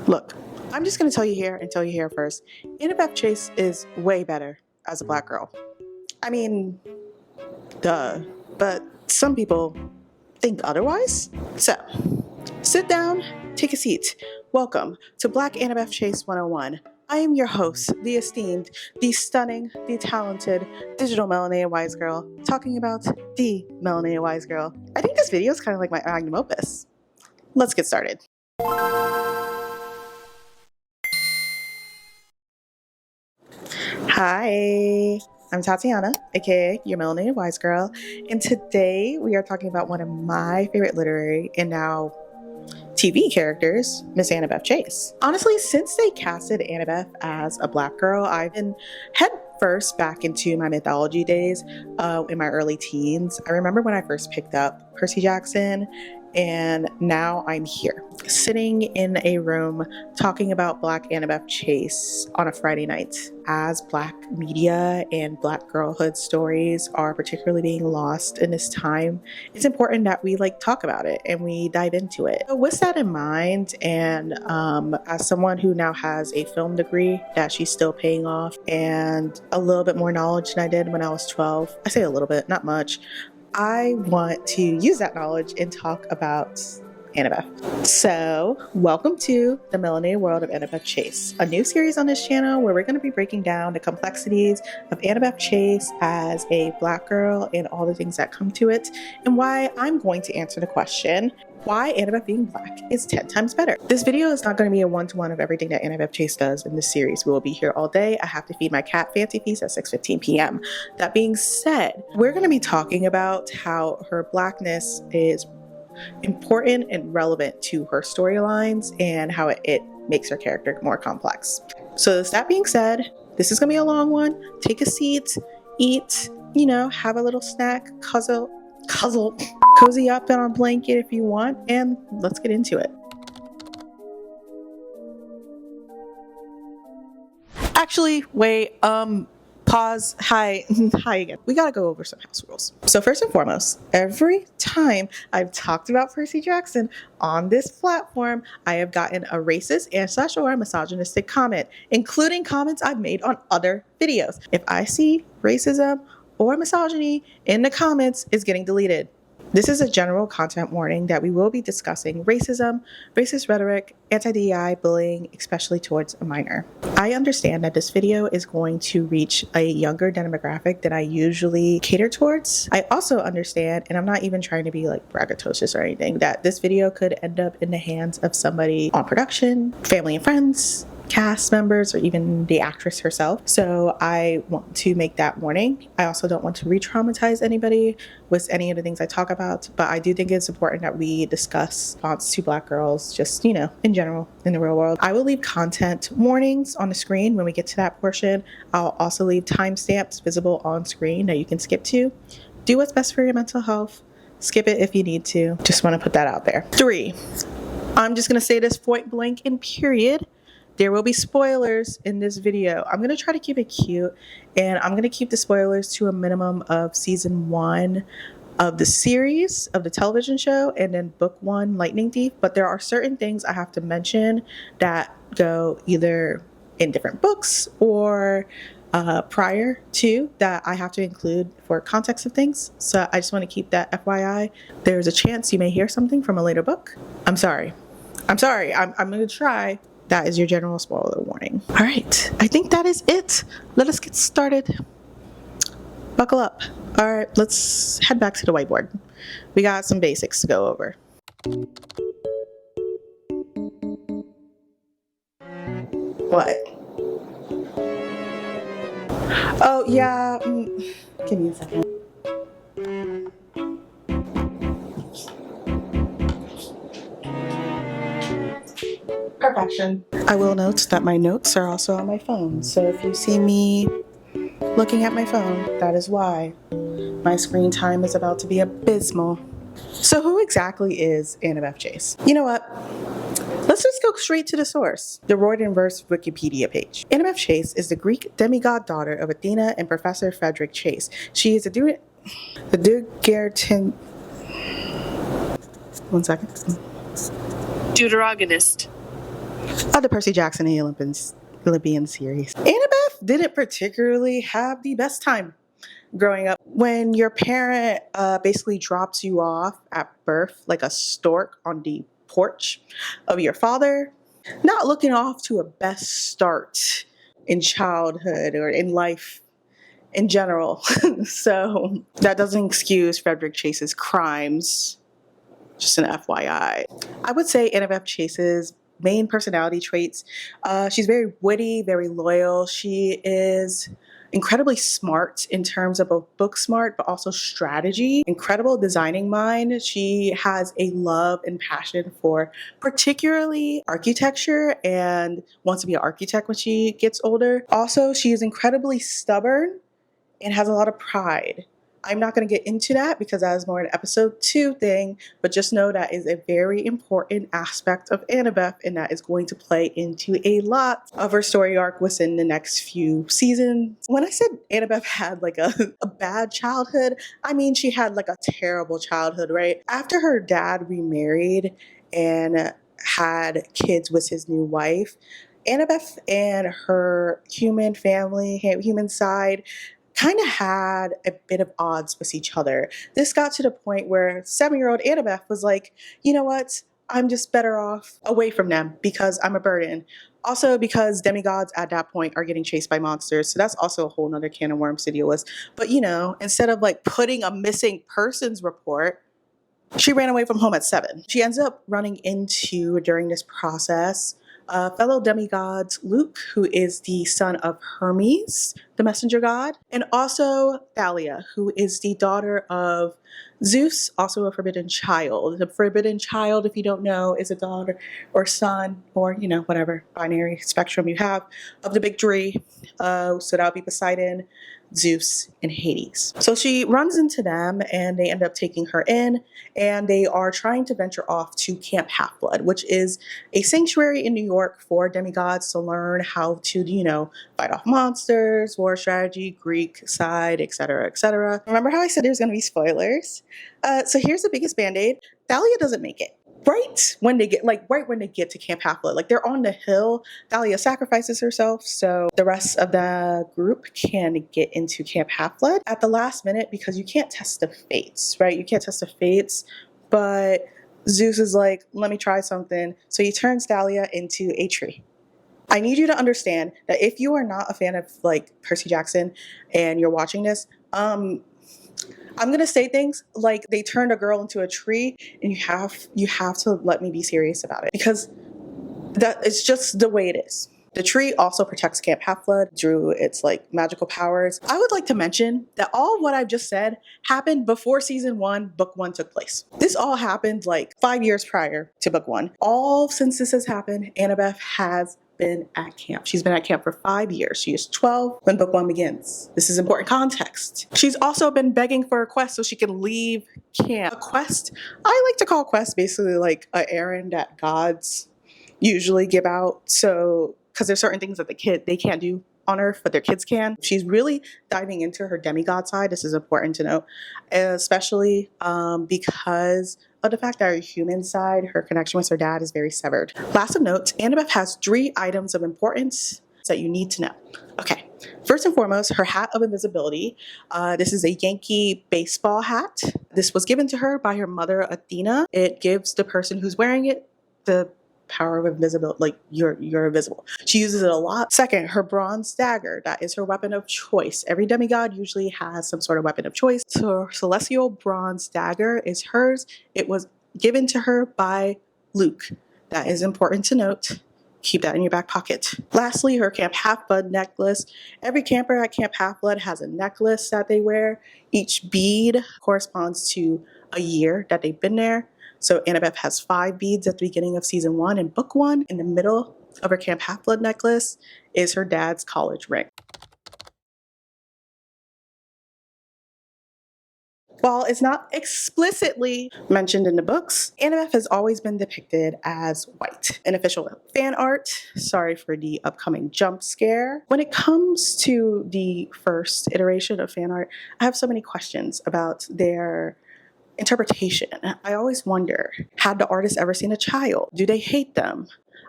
Look, I'm just going to tell you here and tell you here first. Annabeth Chase is way better as a black girl. I mean, duh. But some people think otherwise. So, sit down, take a seat. Welcome to Black Annabeth Chase 101. I am your host, the esteemed, the stunning, the talented, digital melanated wise girl, talking about the melanated wise girl. I think this video is kind of like my magnum opus. Let's get started. Hi, I'm Tatyana, aka your melanated wise girl, and today we are talking about one of my favorite literary and now TV characters, Miss Annabeth Chase. Honestly, since they casted Annabeth as a black girl, I've been head first back into my mythology days in my early teens. I remember when I first picked up Percy Jackson, and now I'm here, sitting in a room talking about Black Annabeth Chase on a Friday night. As Black media and Black girlhood stories are particularly being lost in this time, it's important that we talk about it and we dive into it. So with that in mind, and as someone who now has a film degree that she's still paying off and a little bit more knowledge than I did when I was 12, I say a little bit, not much, I want to use that knowledge and talk about Annabeth. So, welcome to the Melanated World of Annabeth Chase, a new series on this channel where we're going to be breaking down the complexities of Annabeth Chase as a black girl and all the things that come to it, and why I'm going to answer the question, why Annabeth being black is 10 times better. This video is not going to be a one-to-one of everything that Annabeth Chase does in this series. We will be here all day. I have to feed my cat fancy feast at 6:15 p.m. That being said, we're going to be talking about how her blackness is important and relevant to her storylines and how it makes her character more complex. So with that being said, this is gonna be a long one. Take a seat, eat, have a little snack, cozy up in a blanket if you want, and let's get into it. Actually, wait, pause. Hi again. We gotta go over some house rules. So first and foremost, every time I've talked about Percy Jackson on this platform, I have gotten a racist and or misogynistic comment, including comments I've made on other videos. If I see racism or misogyny in the comments, it's getting deleted. This is a general content warning that we will be discussing racism, racist rhetoric, anti-DEI, bullying, especially towards a minor. I understand that this video is going to reach a younger demographic than I usually cater towards. I also understand, and I'm not even trying to be braggadocious or anything, that this video could end up in the hands of somebody on production, family and friends, cast members, or even the actress herself. So I want to make that warning. I also don't want to re-traumatize anybody with any of the things I talk about, but I do think it's important that we discuss response to black girls just, in general, in the real world. I will leave content warnings on the screen when we get to that portion. I'll also leave timestamps visible on screen that you can skip to. Do what's best for your mental health. Skip it if you need to. Just want to put that out there. 3, I'm just going to say this point blank and period. There will be spoilers in this video. I'm going to try to keep it cute, and I'm going to keep the spoilers to a minimum of season 1 of the series, of the television show, and then book 1, Lightning Thief. But there are certain things I have to mention that go either in different books or prior to that I have to include for context of things. So I just want to keep that FYI. There's a chance you may hear something from a later book. I'm sorry. I'm going to try. That is your general spoiler warning. All right, I think that is it. Let us get started. Buckle up. All right, let's head back to the whiteboard. We got some basics to go over. What? Oh, yeah. Give me a second. Perfection. I will note that my notes are also on my phone, so if you see me looking at my phone, that is why. My screen time is about to be abysmal. So who exactly is Annabeth Chase? You know what? Let's just go straight to the source, the Royd-Inverse Wikipedia page. Annabeth Chase is the Greek demigod daughter of Athena and Professor Frederick Chase. She is a Deuteragonist. of the Percy Jackson the Olympians series. Annabeth didn't particularly have the best time growing up. When your parent basically drops you off at birth like a stork on the porch of your father, not looking off to a best start in childhood or in life in general. So that doesn't excuse Frederick Chase's crimes. Just an FYI. I would say Annabeth Chase's main personality traits, she's very witty, very loyal. She is incredibly smart in terms of both book smart, but also strategy. Incredible designing mind. She has a love and passion for particularly architecture and wants to be an architect when she gets older. Also, she is incredibly stubborn and has a lot of pride. I'm not going to get into that because that is more an episode 2 thing, but just know that is a very important aspect of Annabeth, and that is going to play into a lot of her story arc within the next few seasons. When I said Annabeth had like a bad childhood, I mean she had like a terrible childhood, right? After her dad remarried and had kids with his new wife, Annabeth and her human family, human side, kind of had a bit of odds with each other. This got to the point where 7-year-old Annabeth was like, you know what? I'm just better off away from them because I'm a burden. Also because demigods at that point are getting chased by monsters. So that's also a whole nother can of worms to deal with. But instead of like putting a missing persons report, she ran away from home at 7. She ends up running into, during this process, fellow demigods Luke, who is the son of Hermes, the messenger god, and also Thalia, who is the daughter of Zeus, also a forbidden child. The forbidden child, if you don't know, is a daughter or son or, whatever binary spectrum you have of the big three. So that would be Poseidon, Zeus, and Hades. So she runs into them and they end up taking her in, and they are trying to venture off to Camp Half-Blood, which is a sanctuary in New York for demigods to learn how to, fight off monsters, war strategy, Greek side, etc., etc. Remember how I said there's going to be spoilers? So here's the biggest band-aid. Thalia doesn't make it. Right when they get to Camp Half-Blood, like they're on the hill, Thalia sacrifices herself so the rest of the group can get into Camp Half-Blood at the last minute, because you can't test the fates, right? You can't test the fates, but Zeus is like, let me try something. So he turns Thalia into a tree. I need you to understand that if you are not a fan of like Percy Jackson and you're watching this, I'm gonna say things like they turned a girl into a tree, and you have to let me be serious about it, because that it's just the way it is. The tree also protects Camp Half-Blood through its like magical powers. I would like to mention that all what I've just said happened before season 1, book 1 took place. This all happened like 5 years prior to book 1. All since this has happened, Annabeth has been at camp. She's been at camp for 5 years. She is 12 when book 1 begins. This is important context. She's also been begging for a quest so she can leave camp. A quest, I like to call quest basically like an errand that gods usually give out. So, because there's certain things that they can't do on Earth, but their kids can. She's really diving into her demigod side. This is important to note, especially because of the fact that her human side, her connection with her dad is very severed. Last of note, Annabeth has 3 items of importance that you need to know. Okay, first and foremost, her hat of invisibility. This is a Yankee baseball hat. This was given to her by her mother, Athena. It gives the person who's wearing it the power of invisibility, like you're invisible. She uses it a lot. Second, her bronze dagger. That is her weapon of choice. Every demigod usually has some sort of weapon of choice. So her celestial bronze dagger is hers. It was given to her by Luke. That is important to note. Keep that in your back pocket. Lastly, her Camp Half-Blood necklace. Every camper at Camp Half-Blood has a necklace that they wear. Each bead corresponds to a year that they've been there. So Annabeth has 5 beads at the beginning of season 1 and book 1. In the middle of her Camp Half-Blood necklace is her dad's college ring. While it's not explicitly mentioned in the books, Annabeth has always been depicted as white. In official fan art, sorry for the upcoming jump scare. When it comes to the first iteration of fan art, I have so many questions about their interpretation. I always wonder, had the artist ever seen a child? Do they hate them?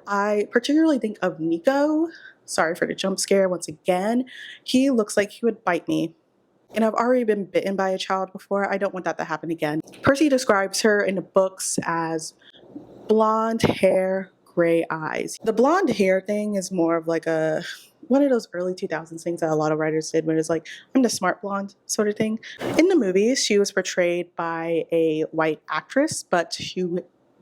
I particularly think of Nico. Sorry for the jump scare once again. He looks like he would bite me. And I've already been bitten by a child before. I don't want that to happen again. Percy describes her in the books as blonde hair, gray eyes. The blonde hair thing is more of like one of those early 2000s things that a lot of writers did when it's like, I'm the smart blonde sort of thing. In the movies, she was portrayed by a white actress, but she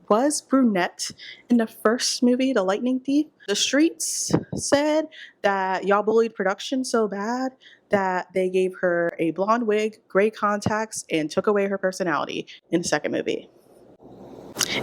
was brunette in the first movie, The Lightning Thief. The streets said that y'all bullied production so bad that they gave her a blonde wig, gray contacts, and took away her personality in the second movie.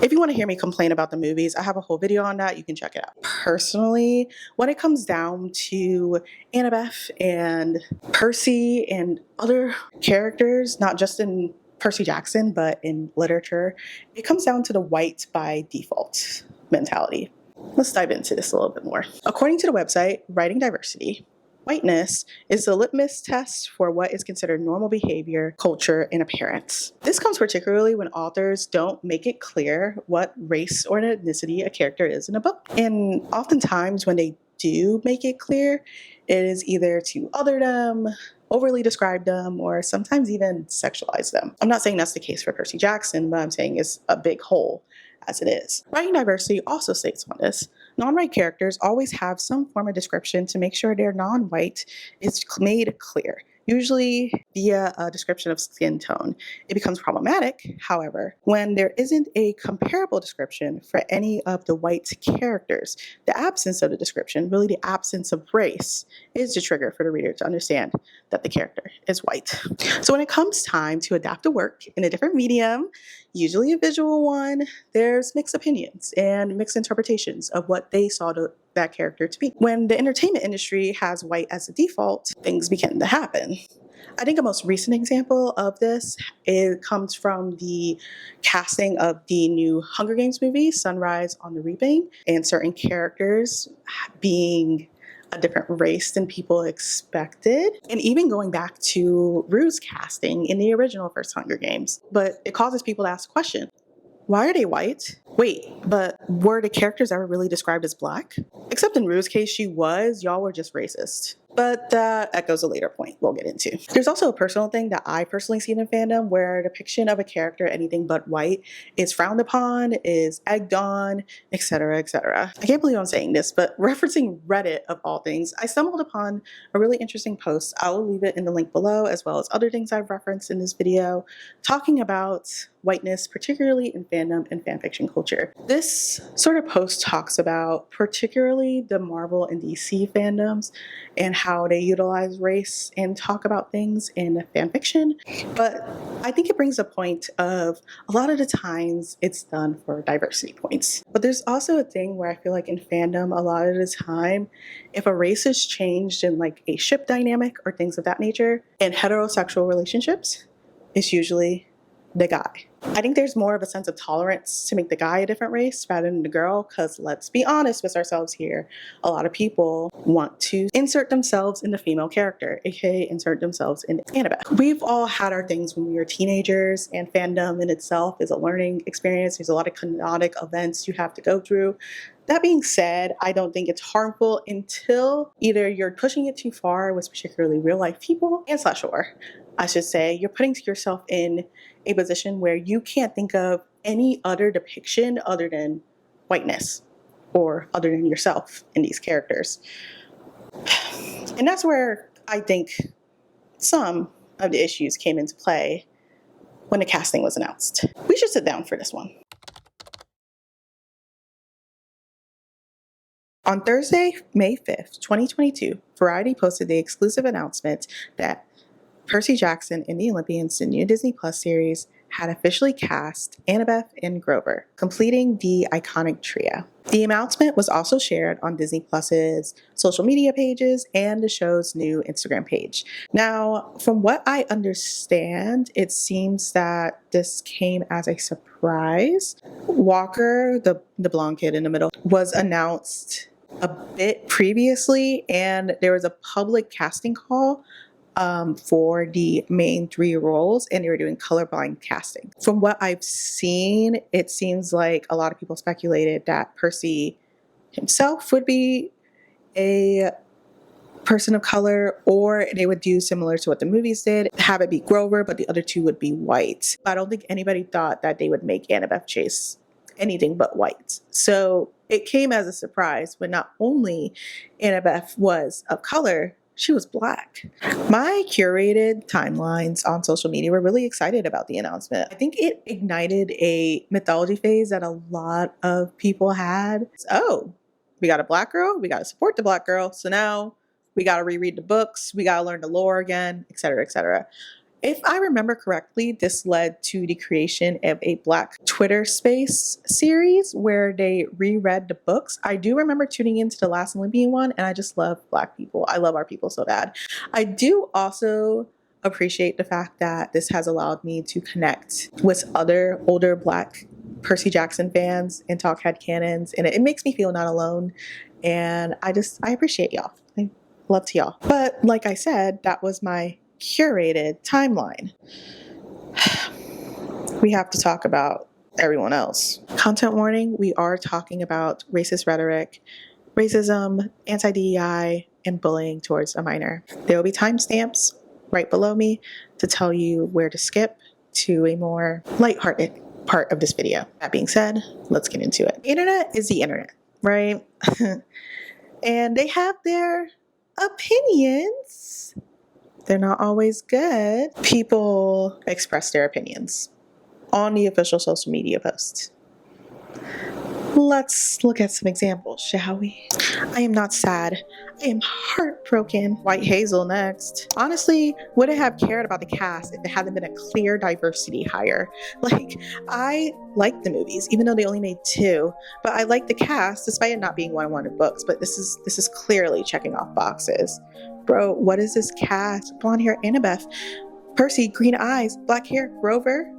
If you want to hear me complain about the movies, I have a whole video on that. You can check it out. Personally, when it comes down to Annabeth and Percy and other characters, not just in Percy Jackson, but in literature, it comes down to the white by default mentality. Let's dive into this a little bit more. According to the website, Writing Diversity, whiteness is the litmus test for what is considered normal behavior, culture, and appearance. This comes particularly when authors don't make it clear what race or ethnicity a character is in a book. And oftentimes when they do make it clear, it is either to other them, overly describe them, or sometimes even sexualize them. I'm not saying that's the case for Percy Jackson, but I'm saying it's a big hole as it is. Writing Diversity also states on this, non-white characters always have some form of description to make sure their non-white is made clear, usually via a description of skin tone. It becomes problematic, however, when there isn't a comparable description for any of the white characters. The absence of the description, really the absence of race, is the trigger for the reader to understand that the character is white. So when it comes time to adapt a work in a different medium, usually a visual one, there's mixed opinions and mixed interpretations of what they saw that character to be. When the entertainment industry has white as a default, things begin to happen. I think a most recent example of this comes from the casting of the new Hunger Games movie, Sunrise on the Reaping, and certain characters being a different race than people expected, and even going back to Rue's casting in the original first Hunger Games. But it causes people to ask the question, why are they white? Wait, but were the characters ever really described as black? Except in Rue's case, she was. Y'all were just racist. But that echoes a later point we'll get into. There's also a personal thing that I personally see in fandom where a depiction of a character anything but white is frowned upon, is egged on, etc., etc. I can't believe I'm saying this, but referencing Reddit of all things, I stumbled upon a really interesting post. I will leave it in the link below, as well as other things I've referenced in this video, talking about whiteness, particularly in fandom and fanfiction culture. This sort of post talks about particularly the Marvel and DC fandoms and how they utilize race and talk about things in fanfiction. But I think it brings a point of a lot of the times it's done for diversity points. But there's also a thing where I feel like in fandom, a lot of the time, if a race is changed in like a ship dynamic or things of that nature, in heterosexual relationships, it's usually the guy. I think there's more of a sense of tolerance to make the guy a different race rather than the girl, because let's be honest with ourselves here, a lot of people want to insert themselves in the female character, aka insert themselves in Annabeth. We've all had our things when we were teenagers, and fandom in itself is a learning experience. There's a lot of canonic events you have to go through. That being said, I don't think it's harmful until either you're pushing it too far with particularly real life people and /or I should say, you're putting yourself in a position where you can't think of any other depiction other than whiteness or other than yourself in these characters. And that's where I think some of the issues came into play when the casting was announced. We should sit down for this one. On Thursday, May 5th, 2022, Variety posted the exclusive announcement that Percy Jackson and the Olympians, the new Disney Plus series, had officially cast Annabeth and Grover, completing the iconic trio. The announcement was also shared on Disney Plus's social media pages and the show's new Instagram page. Now, from what I understand, it seems that this came as a surprise. Walker, the blonde kid in the middle, was announced a bit previously, and there was a public casting call for the main three roles, and they were doing colorblind casting. From what I've seen, it seems like a lot of people speculated that Percy himself would be a person of color, or they would do similar to what the movies did, have it be Grover, but the other two would be white. I don't think anybody thought that they would make Annabeth Chase anything but white. So it came as a surprise when not only Annabeth was of color, she was Black. My curated timelines on social media were really excited about the announcement. I think it ignited a mythology phase that a lot of people had. Oh, we got a Black girl, we got to support the Black girl, so now we got to reread the books, we got to learn the lore again, etc., etc. If I remember correctly, this led to the creation of a Black Twitter space series where they reread the books. I do remember tuning into the last Olympian one, and I just love Black people. I love our people so bad. I do also appreciate the fact that this has allowed me to connect with other older Black Percy Jackson fans and talk headcanons, and it makes me feel not alone. And I appreciate y'all. I love to y'all. But like I said, that was my curated timeline. We have to talk about everyone else. Content warning, we are talking about racist rhetoric, racism, anti-DEI, and bullying towards a minor. There will be timestamps right below me to tell you where to skip to a more lighthearted part of this video. That being said, let's get into it. The internet is the internet, right? And they have their opinions. They're not always good. People express their opinions on the official social media post. Let's look at some examples, shall we? I am not sad. I am heartbroken. White Hazel next. Honestly, wouldn't have cared about the cast if it hadn't been a clear diversity hire. Like, I like the movies, even though they only made 2, but I like the cast despite it not being one of the books. But this is clearly checking off boxes. Bro, what is this cast? Blonde hair, Annabeth. Percy, green eyes, black hair, Grover. ...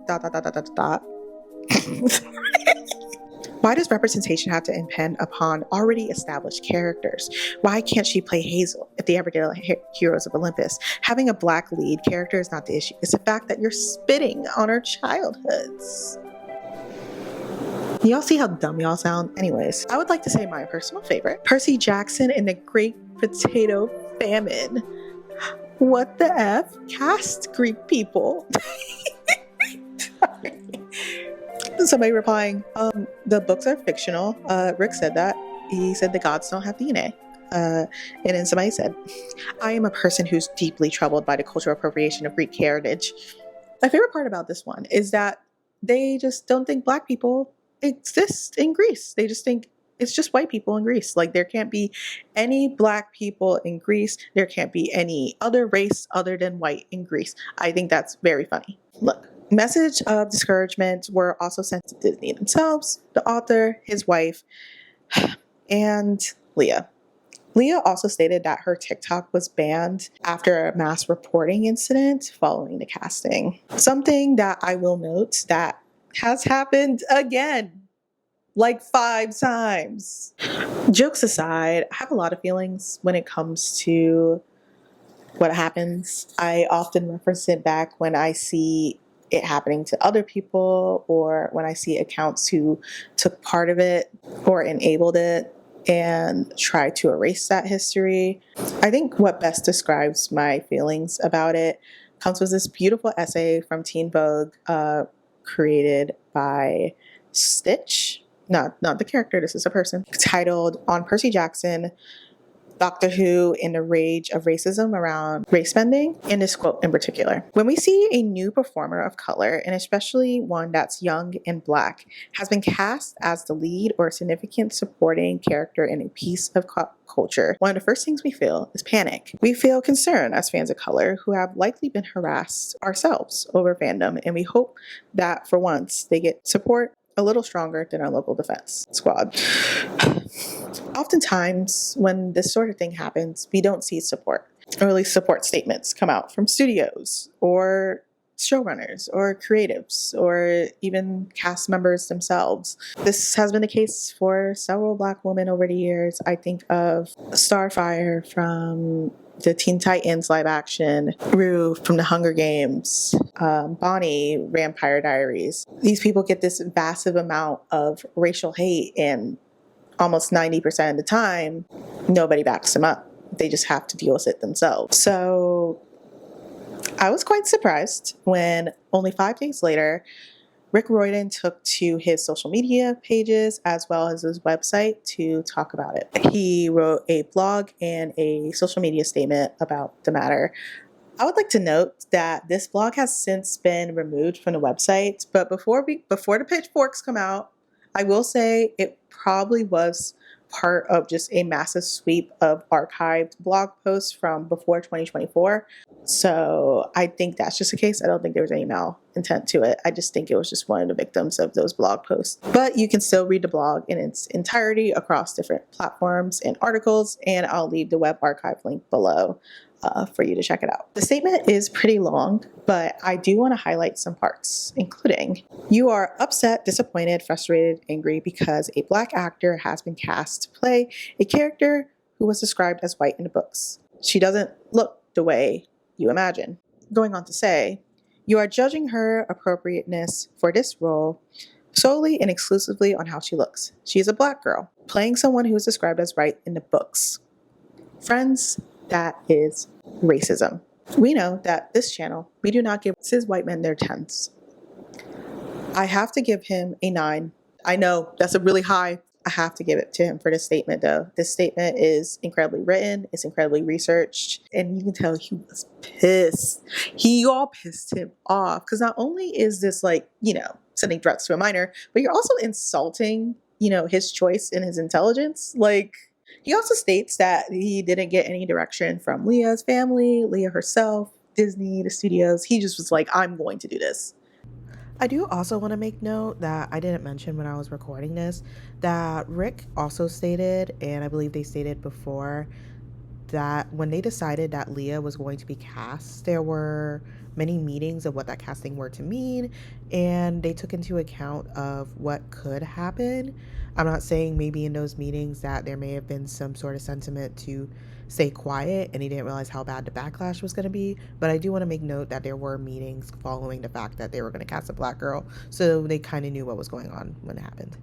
Why does representation have to depend upon already established characters? Why can't she play Hazel if they ever did Heroes of Olympus? Having a Black lead character is not the issue. It's the fact that you're spitting on our childhoods. Y'all see how dumb y'all sound? Anyways, I would like to say my personal favorite, Percy Jackson and the Great Potato Famine. What the F? Cast Greek people. Somebody replying, the books are fictional. Rick said that. He said the gods don't have DNA. And then somebody said, I am a person who's deeply troubled by the cultural appropriation of Greek heritage. My favorite part about this one is that they just don't think Black people exist in Greece. They just think it's just white people in Greece. Like, there can't be any Black people in Greece. There can't be any other race other than white in Greece. I think that's very funny. Look. Message of discouragement were also sent to Disney themselves, the author, his wife, and Leah. Leah also stated that her TikTok was banned after a mass reporting incident following the casting. Something that I will note that has happened again, like 5 times. Jokes aside, I have a lot of feelings when it comes to what happens. I often reference it back when I see it happening to other people, or when I see accounts who took part of it or enabled it and try to erase that history. I think what best describes my feelings about it comes with this beautiful essay from Teen Vogue, created by Stitch, not the character, this is a person, titled On Percy Jackson, Doctor Who and the Rage of Racism Around Race Bending, in this quote in particular. When we see a new performer of color, and especially one that's young and Black, has been cast as the lead or significant supporting character in a piece of culture, one of the first things we feel is panic. We feel concern as fans of color who have likely been harassed ourselves over fandom, and we hope that for once they get support a little stronger than our local defense squad. Oftentimes, when this sort of thing happens, we don't see support, or at least support statements come out from studios, or showrunners, or creatives, or even cast members themselves. This has been the case for several Black women over the years. I think of Starfire from the Teen Titans live action, Rue from the Hunger Games, Bonnie, Vampire Diaries. These people get this massive amount of racial hate and almost 90% of the time, nobody backs him up. They just have to deal with it themselves. So I was quite surprised when only 5 days later, Rick Riordan took to his social media pages as well as his website to talk about it. He wrote a blog and a social media statement about the matter. I would like to note that this blog has since been removed from the website, but before the pitchforks come out, I will say it probably was part of just a massive sweep of archived blog posts from before 2024. So I think that's just the case. I don't think there was any malintent to it. I just think it was just one of the victims of those blog posts. But you can still read the blog in its entirety across different platforms and articles, and I'll leave the web archive link below for you to check it out. The statement is pretty long, but I do want to highlight some parts, including: you are upset, disappointed, frustrated, angry because a Black actor has been cast to play a character who was described as white in the books. She doesn't look the way you imagine. Going on to say, you are judging her appropriateness for this role solely and exclusively on how she looks. She is a Black girl playing someone who is described as white in the books. Friends, that is racism. We know that this channel, we do not give cis white men their 10s. I have to give him a 9. I know that's a really high. I have to give it to him for this statement, though. This statement is incredibly written. It's incredibly researched. And you can tell he was pissed. He all pissed him off. Because not only is this sending threats to a minor, but you're also insulting, his choice and his intelligence. He also states that he didn't get any direction from Leah's family, Leah herself, Disney, the studios. He just was like, I'm going to do this. I do also want to make note that I didn't mention when I was recording this, that Rick also stated, and I believe they stated before, that when they decided that Leah was going to be cast, there were many meetings of what that casting were to mean, and they took into account of what could happen. I'm not saying maybe in those meetings that there may have been some sort of sentiment to stay quiet and he didn't realize how bad the backlash was going to be, but I do want to make note that there were meetings following the fact that they were going to cast a Black girl, so they kind of knew what was going on when it happened.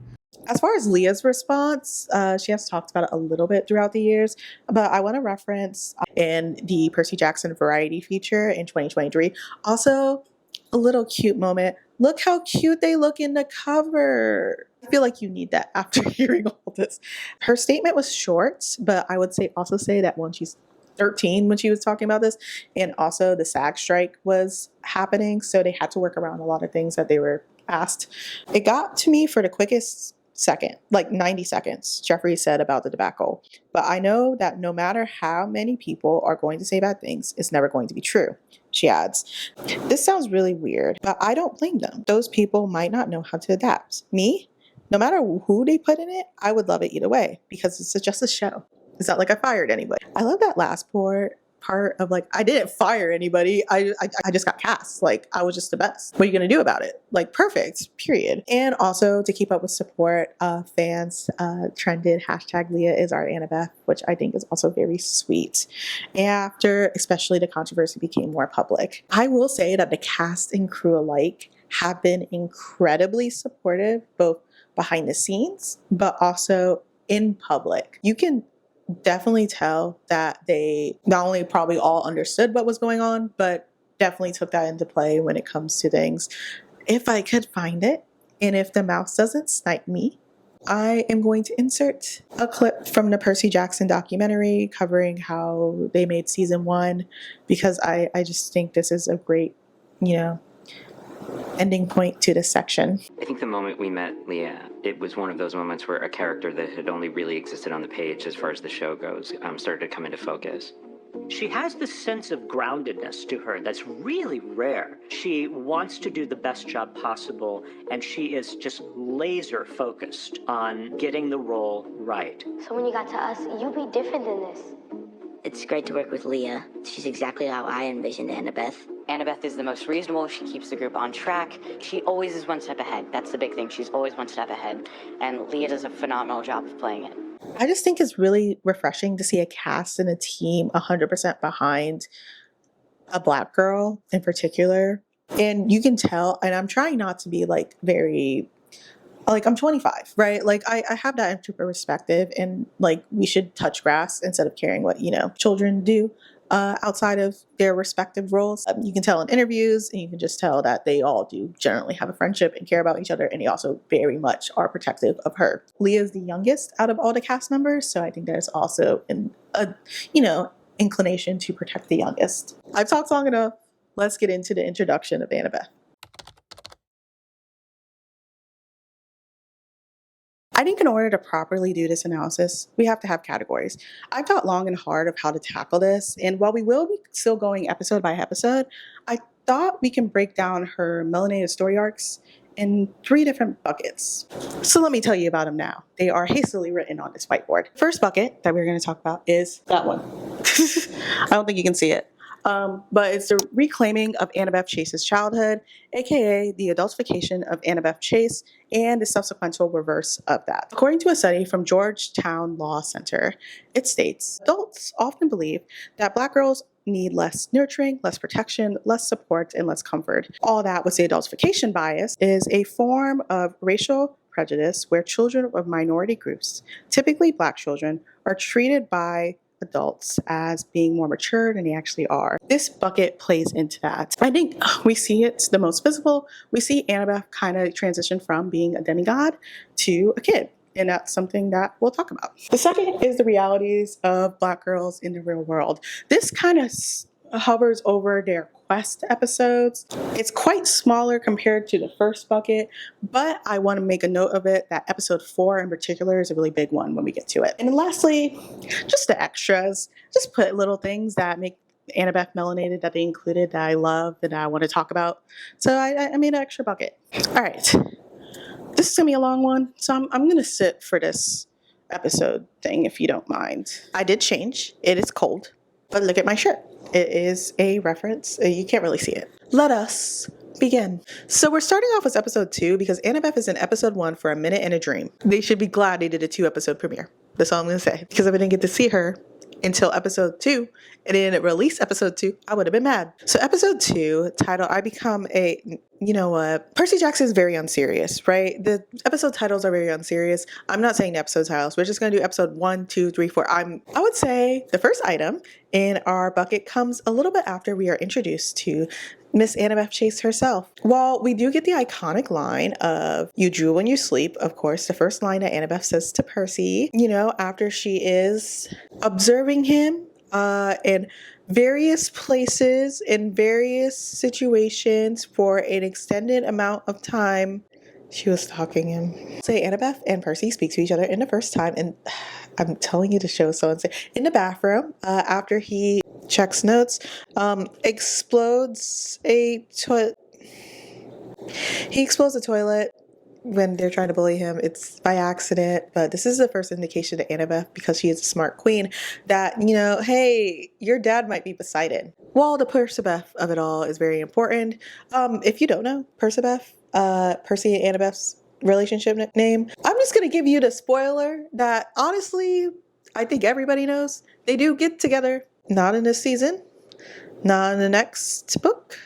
As far as Leah's response, she has talked about it a little bit throughout the years, but I want to reference in the Percy Jackson Variety feature in 2023, also a little cute moment. Look how cute they look in the cover. I feel like you need that after hearing all this. Her statement was short, but I would also say that when she's 13 when she was talking about this, and also the SAG strike was happening, so they had to work around a lot of things that they were asked. It got to me for the quickest second, 90 seconds, Jeffrey said about the debacle. But I know that no matter how many people are going to say bad things, it's never going to be true. She adds, this sounds really weird, but I don't blame them. Those people might not know how to adapt. Me, no matter who they put in it, I would love it either way because it's just a show. It's not like I fired anybody. I love that last part of I didn't fire anybody. I just got cast. I was just the best. What are you going to do about it? Perfect, period. And also to keep up with support, fans trended hashtag Leah is our Annabeth, which I think is also very sweet. After especially the controversy became more public. I will say that the cast and crew alike have been incredibly supportive, both behind the scenes, but also in public. You can definitely tell that they not only probably all understood what was going on, but definitely took that into play when it comes to things. If I could find it, and if the mouse doesn't snipe me, I am going to insert a clip from the Percy Jackson documentary covering how they made season 1, because I just think this is a great, ending point to this section. I think the moment we met Leah, it was one of those moments where a character that had only really existed on the page as far as the show goes started to come into focus. She has this sense of groundedness to her that's really rare. She wants to do the best job possible, and she is just laser focused on getting the role right. So when you got to us, you'd be different than this. It's great to work with Leah. She's exactly how I envisioned Annabeth. Annabeth is the most reasonable. She keeps the group on track. She always is one step ahead. That's the big thing. She's always one step ahead. And Leah does a phenomenal job of playing it. I just think it's really refreshing to see a cast and a team 100% behind a Black girl in particular. And you can tell, and I'm trying not to be very Like, I'm 25, right? Like, I have that into perspective, and like, we should touch grass instead of caring what, children do outside of their respective roles. You can tell in interviews, and you can just tell that they all do generally have a friendship and care about each other, and they also very much are protective of her. Leah is the youngest out of all the cast members, so I think there's also inclination to protect the youngest. I've talked long enough. Let's get into the introduction of Annabeth. I think in order to properly do this analysis, we have to have categories. I've thought long and hard of how to tackle this, and while we will be still going episode by episode, I thought we can break down her melanated story arcs in 3 different buckets. So let me tell you about them now. They are hastily written on this whiteboard. First bucket that we're going to talk about is that one. I don't think you can see it. But it's the reclaiming of Annabeth Chase's childhood, aka the adultification of Annabeth Chase, and the subsequent reverse of that. According to a study from Georgetown Law Center, it states adults often believe that Black girls need less nurturing, less protection, less support, and less comfort. All that with the adultification bias is a form of racial prejudice where children of minority groups, typically Black children, are treated by adults as being more mature than they actually are. This bucket plays into that. I think we see it's the most visible. We see Annabeth kind of transition from being a demigod to a kid. And that's something that we'll talk about. The second is the realities of Black girls in the real world. This kind of hovers over their quest episodes. It's quite smaller compared to the first bucket, but I want to make a note of it that episode 4 in particular is a really big one when we get to it. And then lastly, just the extras. Just put little things that make Annabeth melanated that they included that I love and I want to talk about. So I made an extra bucket. All right. This is going to be a long one, so I'm going to sit for this episode thing if you don't mind. I did change. It is cold, but look at my shirt. It is a reference. You can't really see it. Let us begin. So we're starting off with episode 2 because Annabeth is in episode 1 for a minute and a dream. They should be glad they did a 2-episode premiere. That's all I'm going to say. Because if I didn't get to see her until episode 2 and then it released episode 2, I would have been mad. So episode 2, titled I Become a... You know what? Percy Jackson is very unserious, right? The episode titles are very unserious. I'm not saying the episode titles. We're just going to do episode 1, 2, 3, 4. I would say the first item in our bucket comes a little bit after we are introduced to Miss Annabeth Chase herself. While we do get the iconic line of "you drool when you sleep," of course, the first line that Annabeth says to Percy, after she is observing him in various places, in various situations for an extended amount of time, she was stalking him. Say Annabeth and Percy speak to each other in the first time, and I'm telling you the show is so insane. In the bathroom, after he checks notes, explodes a toilet. He explodes a toilet when they're trying to bully him. It's by accident, but this is the first indication to Annabeth, because she is a smart queen, that, hey, your dad might be Poseidon. While the Percabeth of it all is very important. If you don't know Percy and Annabeth's relationship name, I'm just going to give you the spoiler that honestly, I think everybody knows. They do get together. Not in this season. Not in the next book.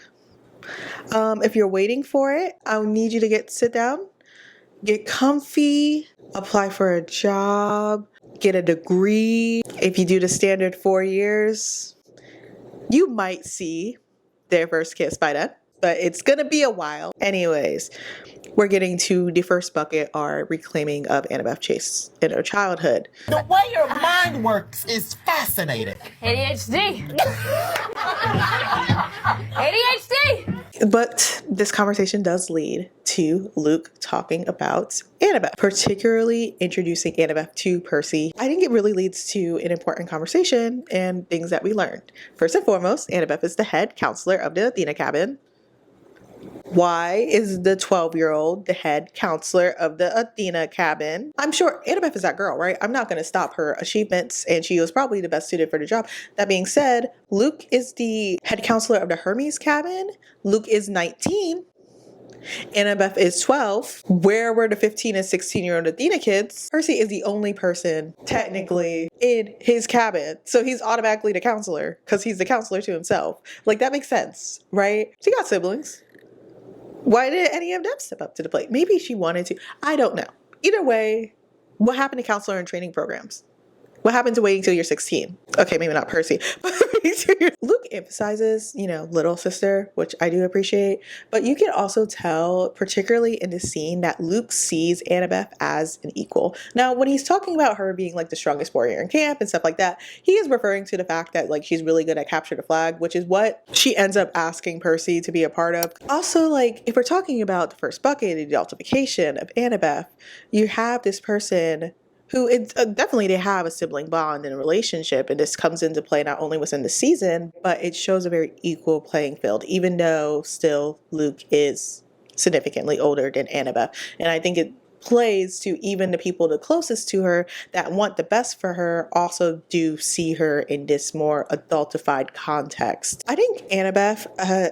If you're waiting for it, I'll need you to sit down, get comfy, apply for a job, get a degree. If you do the standard 4 years, you might see their first kiss by then, but it's going to be a while. Anyways, we're getting to the first bucket, our reclaiming of Annabeth Chase in her childhood. The way your mind works is fascinating. ADHD. ADHD. But this conversation does lead to Luke talking about Annabeth, particularly introducing Annabeth to Percy. I think it really leads to an important conversation and things that we learned. First and foremost, Annabeth is the head counselor of the Athena cabin. Why is the 12-year-old the head counselor of the Athena cabin? I'm sure Annabeth is that girl, right? I'm not going to stop her achievements, and she was probably the best suited for the job. That being said, Luke is the head counselor of the Hermes cabin. Luke is 19. Annabeth is 12. Where were the 15 and 16-year-old Athena kids? Percy is the only person technically in his cabin. So he's automatically the counselor because he's the counselor to himself. Like, that makes sense, right? She got siblings. Why did any of them step up to the plate? Maybe she wanted to. I don't know. Either way, what happened to counselor and training programs? What happened to waiting till you're 16? Okay, maybe not Percy, but Luke emphasizes, little sister, which I do appreciate. But you can also tell, particularly in the scene, that Luke sees Annabeth as an equal. Now, when he's talking about her being like the strongest warrior in camp and stuff like that, he is referring to the fact that like she's really good at capture the flag, which is what she ends up asking Percy to be a part of. Also, like if we're talking about the first bucket, the adultification of Annabeth, you have this person who definitely they have a sibling bond and a relationship, and this comes into play not only within the season, but it shows a very equal playing field, even though still Luke is significantly older than Annabeth. And I think it plays to even the people the closest to her that want the best for her also do see her in this more adultified context. I think Annabeth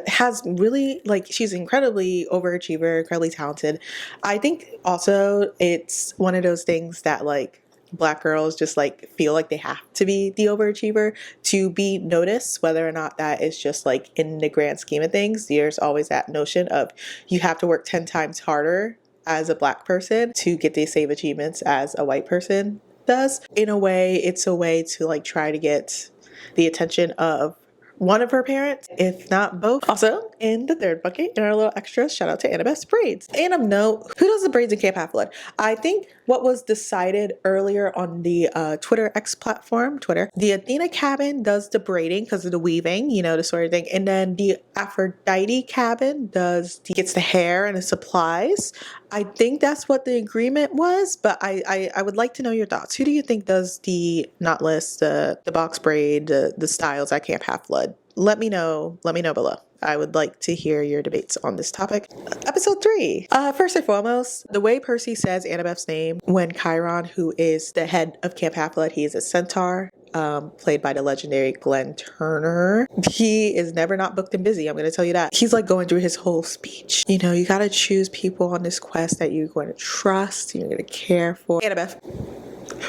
has really, like, she's incredibly overachiever, incredibly talented. I think also it's one of those things that like Black girls just like feel like they have to be the overachiever to be noticed, whether or not that is just like in the grand scheme of things. There's always that notion of you have to work 10 times harder as a Black person to get the same achievements as a white person does. In a way, it's a way to like try to get the attention of one of her parents, if not both. Also, in the third bucket, in our little extras, shout out to Annabeth's braids. And of note, who does the braids in Camp Half-Blood? I think what was decided earlier on the Twitter X platform, Twitter, the Athena cabin does the braiding because of the weaving, the sort of thing. And then the Aphrodite cabin gets the hair and the supplies. I think that's what the agreement was, but I would like to know your thoughts. Who do you think does the knotless, the box braid, the styles at Camp Half-Blood? Let me know below. I would like to hear your debates on this topic. Episode 3. First and foremost, the way Percy says Annabeth's name when Chiron, who is the head of Camp Half-Blood, he is a centaur, played by the legendary Glenn Turner. He is never not booked and busy, I'm going to tell you that. He's like going through his whole speech. You got to choose people on this quest that you're going to trust, you're going to care for. Annabeth,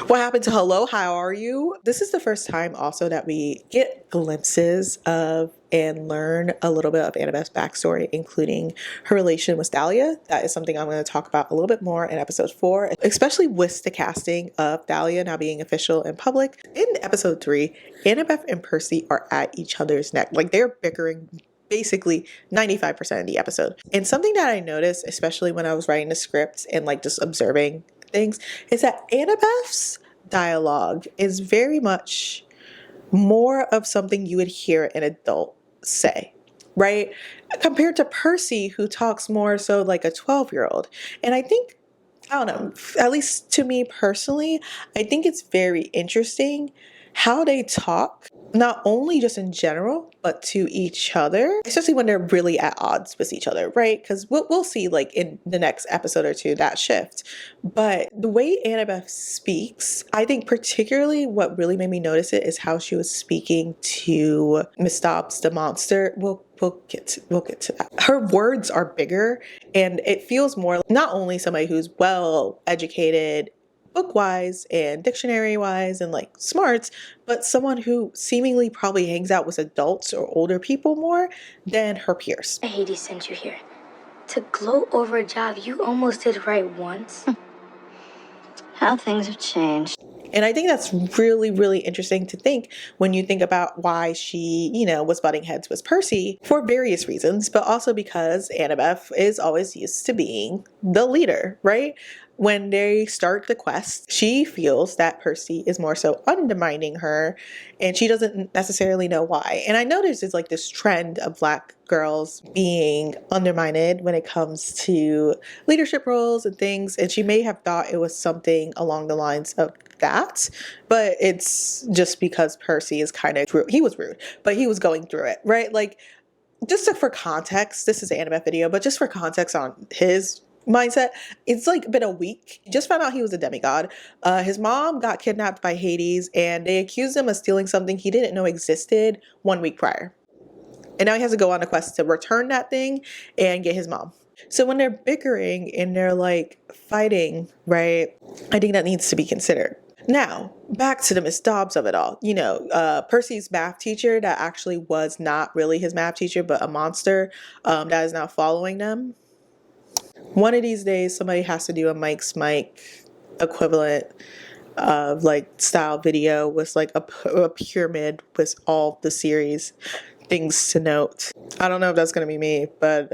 what happened to hello, how are you? This is the first time also that we get glimpses of and learn a little bit of Annabeth's backstory, including her relation with Dahlia. That is something I'm going to talk about a little bit more in episode 4, especially with the casting of Dahlia now being official in public. In episode 3, Annabeth and Percy are at each other's neck. Like they're bickering basically 95% of the episode. And something that I noticed, especially when I was writing the script and like just observing things, is that Annabeth's dialogue is very much more of something you would hear an adult say, right? Compared to Percy, who talks more so like a 12-year-old. And I think, I don't know, at least to me personally, I think it's very interesting how they talk, not only just in general, but to each other, especially when they're really at odds with each other, right? Because we'll see like in the next episode or two that shift. But the way Annabeth speaks, I think particularly what really made me notice it is how she was speaking to Miss Dobbs, the monster. We'll get to that. Her words are bigger, and it feels more not only somebody who's well educated book-wise and dictionary-wise and like smarts, but someone who seemingly probably hangs out with adults or older people more than her peers. Hades sent you here. To gloat over a job you almost did right once? How things have changed. And I think that's really, really interesting to think when you think about why she, was butting heads with Percy for various reasons, but also because Annabeth is always used to being the leader, right? When they start the quest, she feels that Percy is more so undermining her, and she doesn't necessarily know why. And I noticed it's like this trend of Black girls being undermined when it comes to leadership roles and things, and she may have thought it was something along the lines of that, but it's just because Percy is kind of rude. He was rude, but he was going through it, right? Like, for context, this is an Annabeth video, but just for context on his mindset, it's like been a week. He just found out he was a demigod. His mom got kidnapped by Hades, and they accused him of stealing something he didn't know existed 1 week prior. And now he has to go on a quest to return that thing and get his mom. So when they're bickering and they're like fighting, right, I think that needs to be considered. Now, back to the Miss Dobbs of it all. Percy's math teacher that actually was not really his math teacher, but a monster that is now following them. One of these days, somebody has to do a Mike's Mike equivalent of like style video with like a pyramid with all the series things to note. I don't know if that's gonna be me, but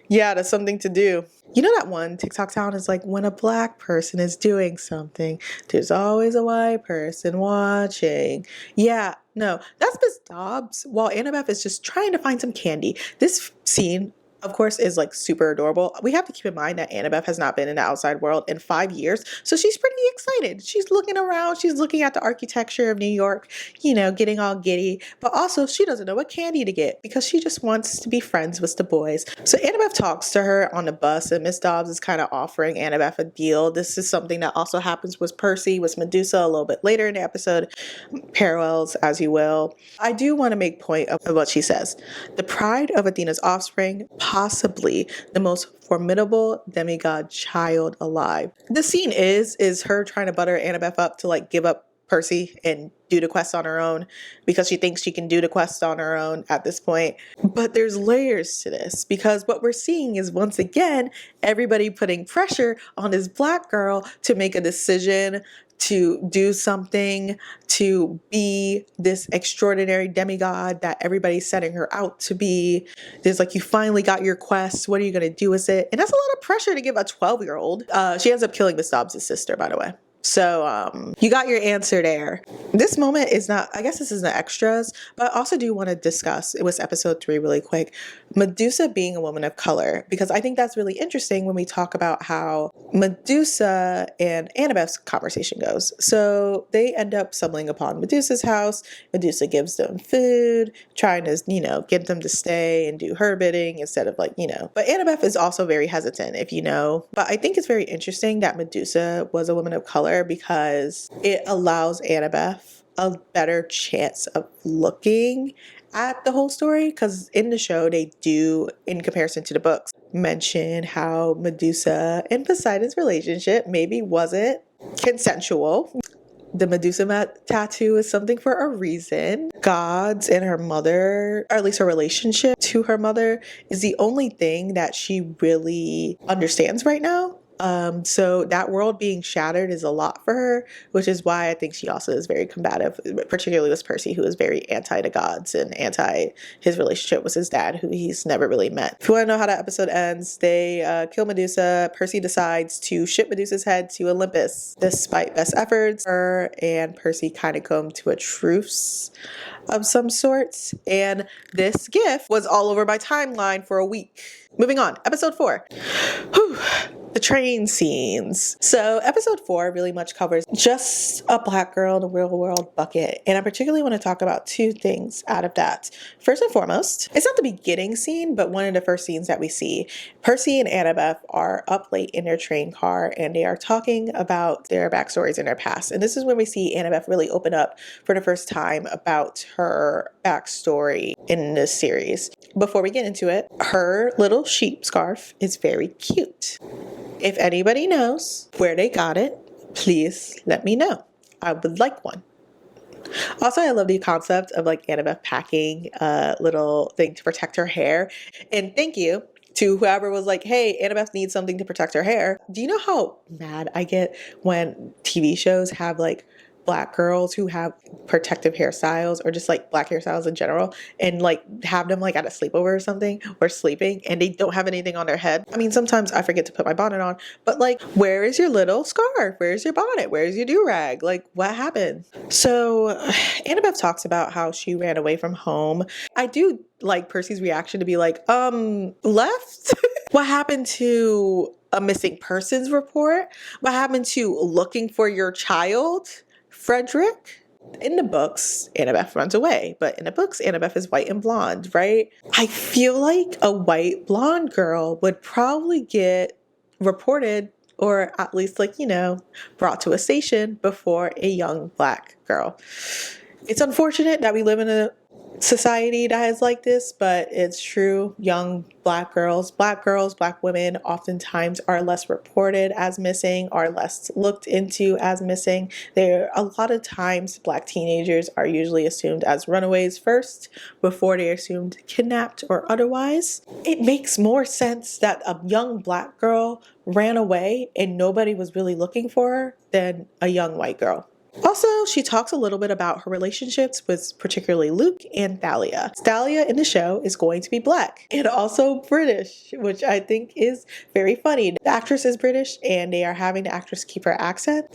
yeah, that's something to do. You know that one TikTok sound is like, when a black person is doing something, there's always a white person watching. Yeah, no, that's Miss Dobbs while Annabeth is just trying to find some candy. This scene, of course, is like super adorable. We have to keep in mind that Annabeth has not been in the outside world in 5 years, so she's pretty excited. She's looking around, she's looking at the architecture of New York, you know, getting all giddy, but also she doesn't know what candy to get because she just wants to be friends with the boys. So Annabeth talks to her on the bus, and Miss Dobbs is kind of offering Annabeth a deal. This is something that also happens with Percy, with Medusa a little bit later in the episode. Parallels, as you will. I do want to make point of what she says. The pride of Athena's offspring, possibly the most formidable demigod child alive. The scene is her trying to butter Annabeth up to like give up Percy and do the quest on her own because she thinks she can do the quest on her own at this point. But there's layers to this because what we're seeing is once again everybody putting pressure on this black girl to make a decision, to do something, to be this extraordinary demigod that everybody's setting her out to be. There's like, you finally got your quest. What are you going to do with it? And that's a lot of pressure to give a 12-year-old. She ends up killing Miss Dobbs' sister, by the way. So you got your answer there. This moment is not, I guess this is the extras, but I also do want to discuss, it was episode 3 really quick, Medusa being a woman of color, because I think that's really interesting when we talk about how Medusa and Annabeth's conversation goes. So they end up stumbling upon Medusa's house. Medusa gives them food, trying to, you know, get them to stay and do her bidding instead of like, you know, but Annabeth is also very hesitant, if you know. But I think it's very interesting that Medusa was a woman of color because it allows Annabeth a better chance of looking at the whole story, because in the show they do, in comparison to the books, mention how Medusa and Poseidon's relationship maybe wasn't consensual. The Medusa tattoo is something for a reason. Gods and her mother, or at least her relationship to her mother, is the only thing that she really understands right now. So that world being shattered is a lot for her, which is why I think she also is very combative, particularly with Percy, who is very anti the gods and anti his relationship with his dad, who he's never really met. If you want to know how that episode ends, they kill Medusa. Percy decides to ship Medusa's head to Olympus. Despite best efforts, her and Percy kind of come to a truce of some sorts, and this gift was all over my timeline for a week. Moving on, episode 4. Whew. The train scenes. So episode 4 really much covers just a black girl in the real world bucket. And I particularly want to talk about 2 things out of that. First and foremost, it's not the beginning scene, but one of the first scenes that we see. Percy and Annabeth are up late in their train car and they are talking about their backstories in their past. And this is when we see Annabeth really open up for the first time about her backstory in this series. Before we get into it, her little sheep scarf is very cute. If anybody knows where they got it, please let me know. I would like one. Also, I love the concept of like Annabeth packing a little thing to protect her hair. And thank you to whoever was like, hey, Annabeth needs something to protect her hair. Do you know how mad I get when TV shows have like black girls who have protective hairstyles, or just like black hairstyles in general, and like have them like at a sleepover or something, or sleeping, and they don't have anything on their head? I mean, sometimes I forget to put my bonnet on, but like, where is your little scarf? Where's your bonnet? Where's your do-rag? Like, what happened? So Annabeth talks about how she ran away from home. I do like Percy's reaction to be like, left? What happened to a missing persons report? What happened to looking for your child, Frederick? In the books, Annabeth runs away, but in the books, Annabeth is white and blonde, right? I feel like a white blonde girl would probably get reported, or at least like, you know, brought to a station before a young black girl. It's unfortunate that we live in a society that is like this, but it's true. Young black girls, black women oftentimes are less reported as missing, are less looked into as missing. There, a lot of times black teenagers are usually assumed as runaways first before they're assumed kidnapped or otherwise. It makes more sense that a young black girl ran away and nobody was really looking for her than a young white girl. Also, she talks a little bit about her relationships with particularly Luke and Thalia. Thalia in the show is going to be black and also British, which I think is very funny. The actress is British and they are having the actress keep her accent.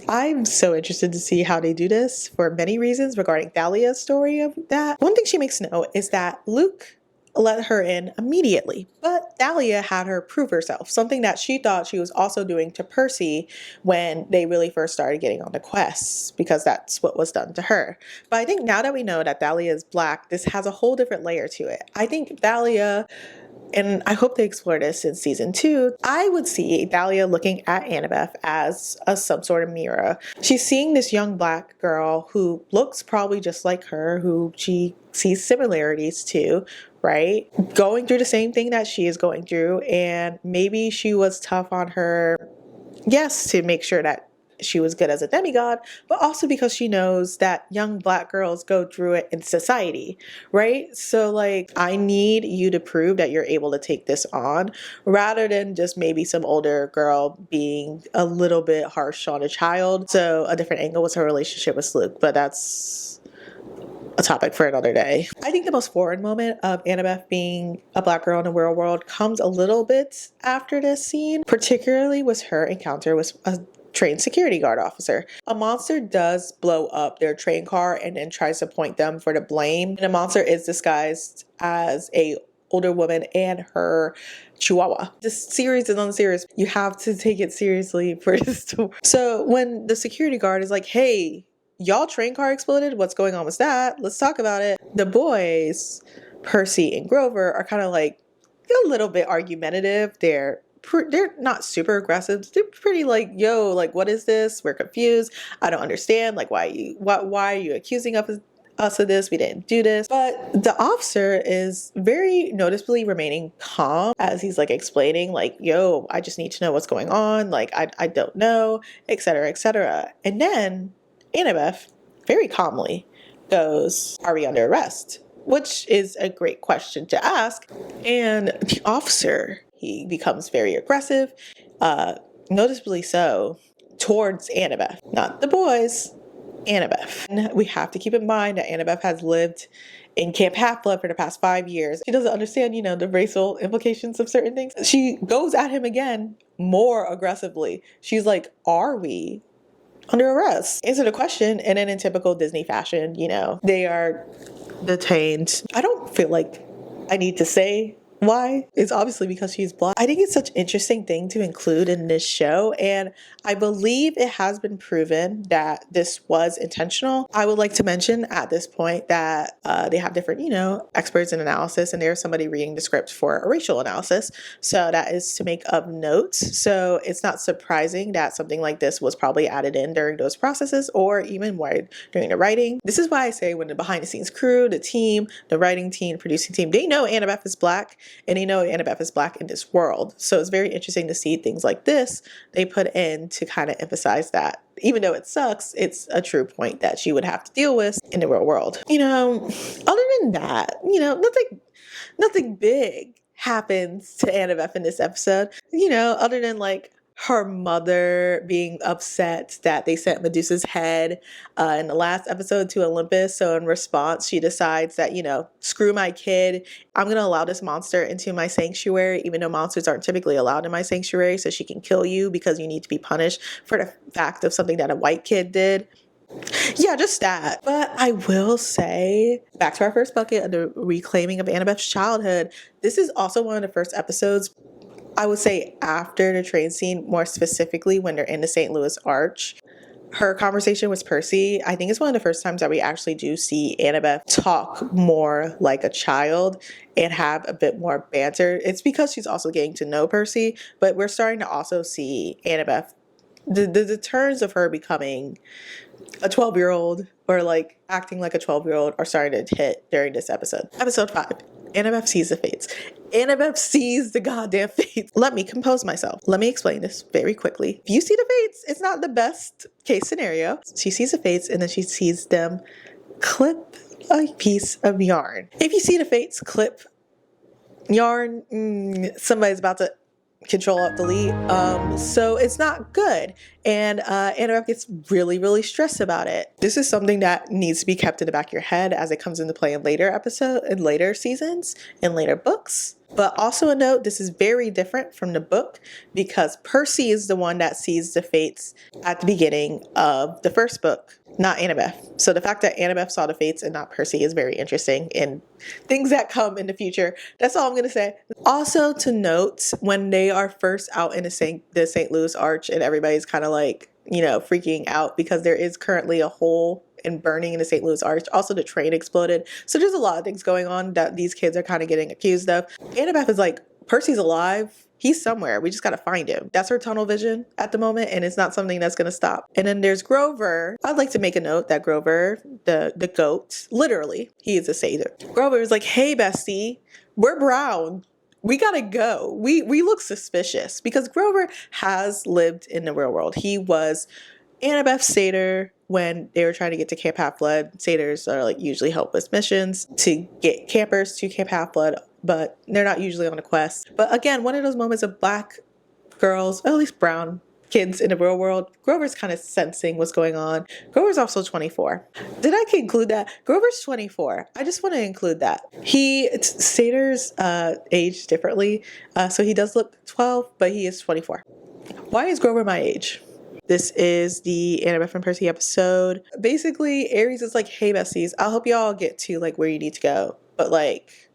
I'm so interested to see how they do this for many reasons regarding Thalia's story of that. One thing she makes note is that Luke let her in immediately, but Thalia had her prove herself, something that she thought she was also doing to Percy when they really first started getting on the quests, because that's what was done to her. But I think now that we know that Thalia is black, this has a whole different layer to it. I think Thalia, and I hope they explore this in season 2, I would see Thalia looking at Annabeth as some sort of mirror. She's seeing this young black girl who looks probably just like her, who she sees similarities to, right? Going through the same thing that she is going through, and maybe she was tough on her, yes, to make sure that she was good as a demigod, but also because she knows that young black girls go through it in society, right? So like, I need you to prove that you're able to take this on, rather than just maybe some older girl being a little bit harsh on a child. So a different angle was her relationship with Luke, but that's a topic for another day. I think the most forward moment of Annabeth being a black girl in the real world comes a little bit after this scene, particularly with her encounter with a trained security guard officer. A monster does blow up their train car and then tries to point them for the blame. And the monster is disguised as a older woman and her chihuahua. This series is unserious. You have to take it seriously for this to. So when the security guard is like, hey, y'all train car exploded, what's going on with that? Let's talk about it. The boys, Percy and Grover, are kind of like a little bit argumentative. They're not super aggressive. They're pretty like, yo, like, what is this? We're confused. I don't understand. Like, why are you accusing us of this? We didn't do this. But the officer is very noticeably remaining calm as he's like explaining, like, yo, I just need to know what's going on. Like, I don't know, etc., etc. And then Annabeth very calmly goes, are we under arrest? Which is a great question to ask. And the officer, he becomes very aggressive, noticeably so, towards Annabeth. Not the boys, Annabeth. And we have to keep in mind that Annabeth has lived in Camp Half-Blood for the past 5 years. She doesn't understand, the racial implications of certain things. She goes at him again more aggressively. She's like, are we under arrest? Answer the question. And then in typical Disney fashion, they are detained. I don't feel like I need to say why. It's obviously because she's black. I think it's such an interesting thing to include in this show, and I believe it has been proven that this was intentional. I would like to mention at this point that they have different, experts in analysis, and there's somebody reading the script for a racial analysis. So that is to make of note. So it's not surprising that something like this was probably added in during those processes, or even during the writing. This is why I say when the behind the scenes crew, the team, the writing team, producing team, they know Annabeth is black, and they know Annabeth is black in this world. So it's very interesting to see things like this they put in to kind of emphasize that. Even though it sucks, it's a true point that she would have to deal with in the real world. Other than that, nothing big happens to Annabeth in this episode. Other than like her mother being upset that they sent Medusa's head in the last episode to Olympus. So in response, she decides that, screw my kid. I'm going to allow this monster into my sanctuary, even though monsters aren't typically allowed in my sanctuary. So she can kill you because you need to be punished for the fact of something that a white kid did. Yeah, just that. But I will say, back to our first bucket of the reclaiming of Annabeth's childhood, this is also one of the first episodes, I would say, after the train scene, more specifically when they're in the St. Louis Arch. Her conversation with Percy, I think it's one of the first times that we actually do see Annabeth talk more like a child and have a bit more banter. It's because she's also getting to know Percy, but we're starting to also see Annabeth, the turns of her becoming a 12-year-old or like acting like a 12-year-old are starting to hit during this episode. Episode 5. Annabeth sees the fates. Annabeth sees the goddamn fates. Let me compose myself. Let me explain this very quickly. If you see the fates, it's not the best case scenario. She sees the fates and then she sees them clip a piece of yarn. If you see the fates clip yarn, somebody's about to Control Alt Delete. So it's not good. And Annabeth gets really, really stressed about it. This is something that needs to be kept in the back of your head as it comes into play in later seasons, in later books. But also a note, this is very different from the book because Percy is the one that sees the fates at the beginning of the first book, not Annabeth. So the fact that Annabeth saw the fates and not Percy is very interesting in things that come in the future. That's all I'm going to say. Also to note, when they are first out in the St. Louis Arch and everybody's kind of like, freaking out because there is currently a hole and burning in the St. Louis Arch. Also, the train exploded. So there's a lot of things going on that these kids are kind of getting accused of. Annabeth is like, Percy's alive. He's somewhere. We just got to find him. That's her tunnel vision at the moment, and it's not something that's going to stop. And then there's Grover. I'd like to make a note that Grover, the goat, literally, he is a satyr. Grover is like, hey, bestie, we're brown. We gotta go. We look suspicious because Grover has lived in the real world. He was Annabeth's satyr when they were trying to get to Camp Half-Blood. Satyrs are like usually help with missions to get campers to Camp Half-Blood, but they're not usually on a quest. But again, one of those moments of black girls, or at least brown kids in the real world, Grover's kind of sensing what's going on. Grover's also 24. Did I include that? Grover's 24. I just want to include that. Satyrs age differently, so he does look 12, but he is 24. Why is Grover my age? This is the Annabeth and Percy episode. Basically, Aries is like, hey, besties, I'll help y'all get to like where you need to go, but like,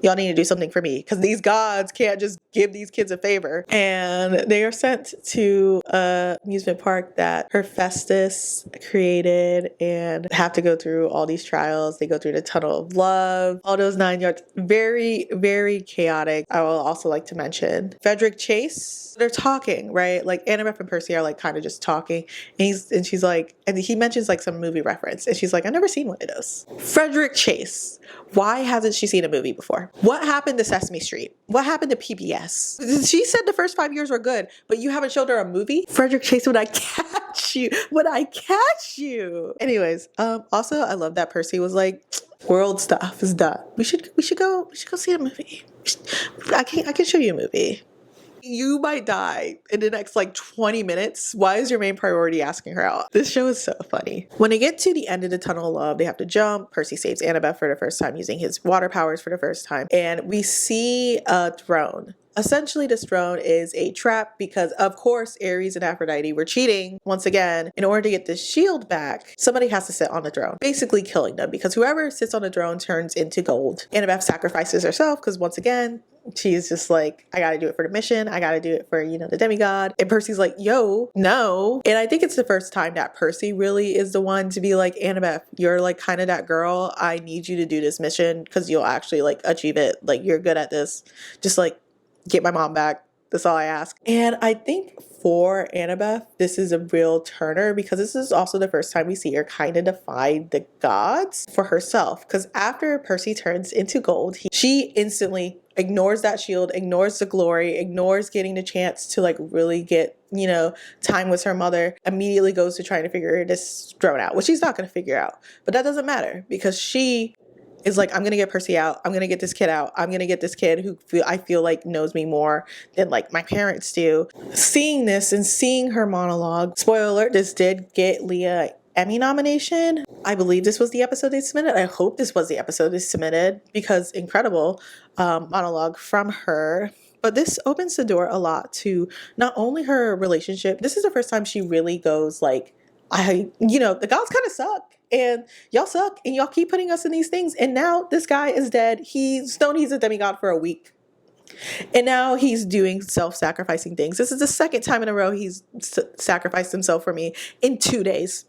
y'all need to do something for me because these gods can't just give these kids a favor. And they are sent to a amusement park that Hephaestus created and have to go through all these trials. They go through the tunnel of love, all those 9 yards. Very, very chaotic. I will also like to mention Frederick Chase. They're talking, right? Like Annabeth and Percy are like kind of just talking. And she's like, and he mentions like some movie reference. And she's like, I've never seen one of those. Frederick Chase. Why hasn't she seen a movie before? What happened to Sesame Street? What happened to PBS? She said the first 5 years were good, but you haven't showed her a movie? Frederick Chase, would I catch you? Would I catch you? Anyways, also I love that Percy was like, world stuff is done. We should go see a movie. I can show you a movie. You might die in the next like 20 minutes. Why is your main priority asking her out? This show is so funny. When they get to the end of the tunnel of love, they have to jump. Percy saves Annabeth for the first time using his water powers for the first time. And we see a throne. Essentially, this throne is a trap because, of course, Ares and Aphrodite were cheating once again. In order to get the shield back, somebody has to sit on the throne, basically killing them because whoever sits on the throne turns into gold. Annabeth sacrifices herself because, once again, she's just like, I gotta do it for the mission. I gotta do it for, the demigod. And Percy's like, yo, no. And I think it's the first time that Percy really is the one to be like, Annabeth, you're like kind of that girl. I need you to do this mission because you'll actually like achieve it. Like, you're good at this. Just like, get my mom back. That's all I ask. And I think for Annabeth, this is a real turner because this is also the first time we see her kind of defy the gods for herself. Because after Percy turns into gold, she instantly ignores that shield, ignores the glory, ignores getting the chance to like really get, time with her mother, immediately goes to trying to figure this throne out, which she's not going to figure out. But that doesn't matter because she is like, I'm going to get Percy out. I'm going to get this kid out. I'm going to get this kid who I feel like knows me more than like my parents do. Seeing this and seeing her monologue, spoiler alert, this did get Leah an Emmy nomination. I believe this was the episode they submitted. I hope this was the episode they submitted because incredible monologue from her. But this opens the door a lot to not only her relationship. This is the first time she really goes like, the gods kind of suck. And y'all suck, and y'all keep putting us in these things. And now this guy is dead. He's known he's a demigod for a week. And now he's doing self-sacrificing things. This is the second time in a row he's sacrificed himself for me in 2 days.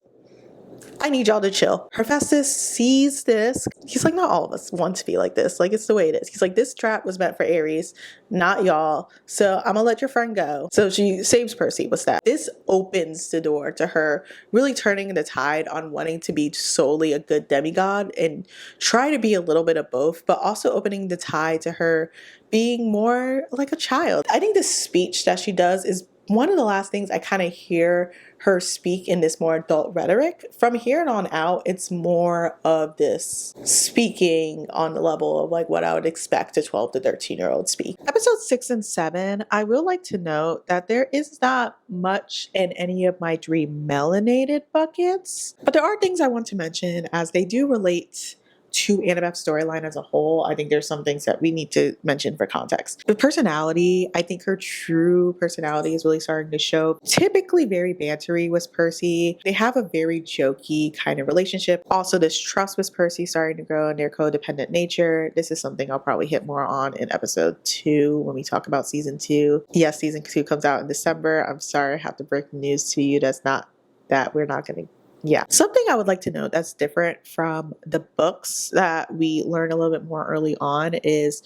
I need y'all to chill. Hephaestus sees this. He's like, not all of us want to be like this. Like, it's the way it is. He's like, this trap was meant for Ares, not y'all. So I'm gonna let your friend go. So she saves Percy with that. This opens the door to her really turning the tide on wanting to be solely a good demigod and try to be a little bit of both, but also opening the tide to her being more like a child. I think the speech that she does is one of the last things I kind of hear her speak in this more adult rhetoric. From here on out, it's more of this speaking on the level of like what I would expect a 12 to 13-year-old speak. Episodes 6 and 7, I will like to note that there is not much in any of my dream melanated buckets, but there are things I want to mention as they do relate to Annabeth's storyline as a whole. I think there's some things that we need to mention for context. The personality, I think her true personality is really starting to show. Typically very bantery with Percy. They have a very jokey kind of relationship. Also, this trust with Percy starting to grow in their codependent nature. This is something I'll probably hit more on in episode 2 when we talk about season 2. Yes, season 2 comes out in December. I'm sorry I have to break the news to you. That's not that we're not going to. Yeah. Something I would like to note that's different from the books that we learn a little bit more early on is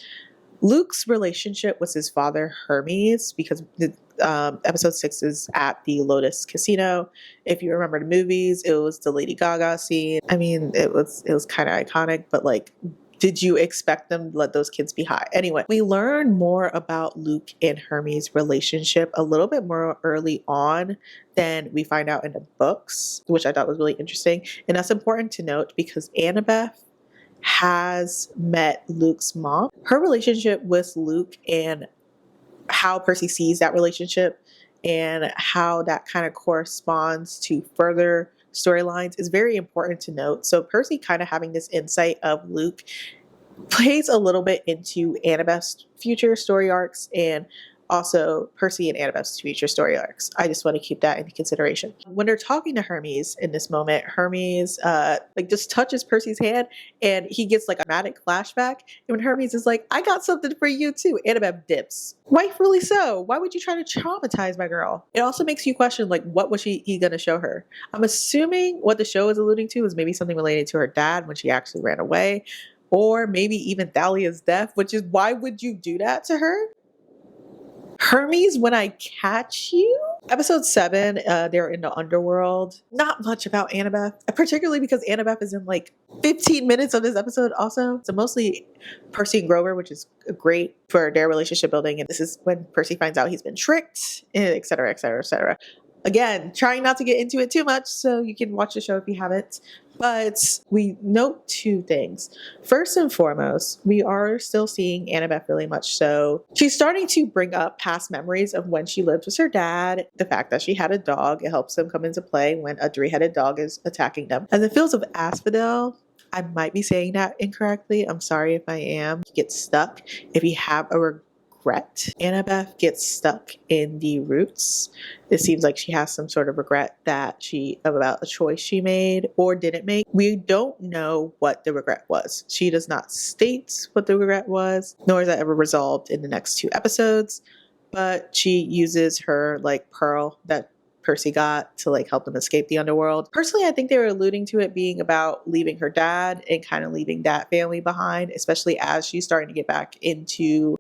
Luke's relationship with his father Hermes, because episode 6 is at the Lotus Casino. If you remember the movies, it was the Lady Gaga scene. I mean, it was kind of iconic, but like, did you expect them to let those kids be high? Anyway, we learn more about Luke and Hermes' relationship a little bit more early on than we find out in the books, which I thought was really interesting. And that's important to note because Annabeth has met Luke's mom. Her relationship with Luke and how Percy sees that relationship and how that kind of corresponds to further storylines is very important to note. So Percy kind of having this insight of Luke plays a little bit into Annabeth's future story arcs and also Percy and Annabeth's future story arcs. I just want to keep that into consideration. When they're talking to Hermes in this moment, Hermes like just touches Percy's hand and he gets like a dramatic flashback. And when Hermes is like, I got something for you too, Annabeth dips. Rightfully so. Why would you try to traumatize my girl? It also makes you question like what was he gonna show her? I'm assuming what the show is alluding to is maybe something related to her dad when she actually ran away. Or maybe even Thalia's death, which is why would you do that to her? Hermes, when I catch you. Episode 7, they're in the underworld. Not much about Annabeth, particularly because Annabeth is in like 15 minutes of this episode also. So mostly Percy and Grover, which is great for their relationship building. And this is when Percy finds out he's been tricked, et cetera, et cetera, et cetera. Again, trying not to get into it too much, so you can watch the show if you haven't. But we note 2 things. First and foremost, we are still seeing Annabeth really much so. She's starting to bring up past memories of when she lived with her dad. The fact that she had a dog, it helps them come into play when a 3-headed dog is attacking them. And the fields of asphodel, I might be saying that incorrectly. I'm sorry if I am. You get stuck. If you have a regret, Annabeth gets stuck in the roots. It seems like she has some sort of regret about a choice she made or didn't make. We don't know what the regret was. She does not state what the regret was, nor is that ever resolved in the next 2 episodes. But she uses her like pearl that Percy got to like help them escape the underworld. Personally, I think they were alluding to it being about leaving her dad and kind of leaving that family behind, especially as she's starting to get back into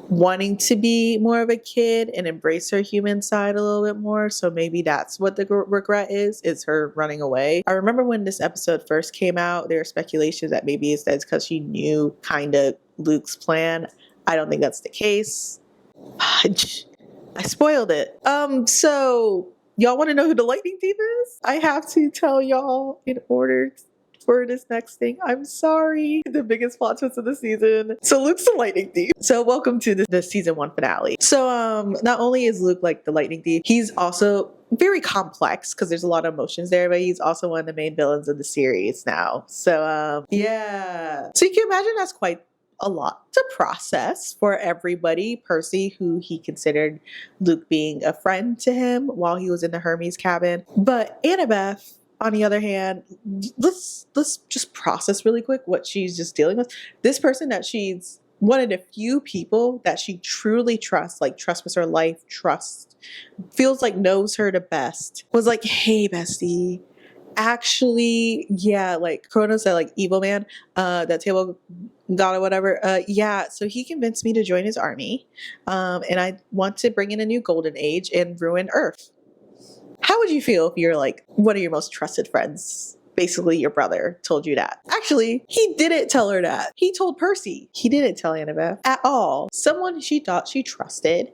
wanting to be more of a kid and embrace her human side a little bit more. So maybe that's what the regret is her running away. I remember when this episode first came out, there were speculations that maybe it's because she knew kind of Luke's plan. I don't think that's the case. I spoiled it. So y'all want to know who the lightning thief is? I have to tell y'all in order for this next thing. I'm sorry. The biggest plot twist of the season. So Luke's the lightning thief. So welcome to the season 1 finale. So not only is Luke like the lightning thief, he's also very complex because there's a lot of emotions there, but he's also one of the main villains of the series now. So yeah. So you can imagine that's quite a lot to process for everybody. Percy, who he considered Luke being a friend to him while he was in the Hermes cabin. But Annabeth, on the other hand, let's just process really quick what she's just dealing with. This person that she's one of the few people that she truly trusts, like trusts with her life, feels like knows her the best, was like, hey, bestie, Actually, yeah, like Kronos, that like evil man, that table god or whatever. Yeah, so he convinced me to join his army, and I want to bring in a new golden age and ruin Earth. How would you feel if you're like one of your most trusted friends? Basically, your brother told you that. Actually, he didn't tell her that. He told Percy. He didn't tell Annabeth at all. Someone she thought she trusted,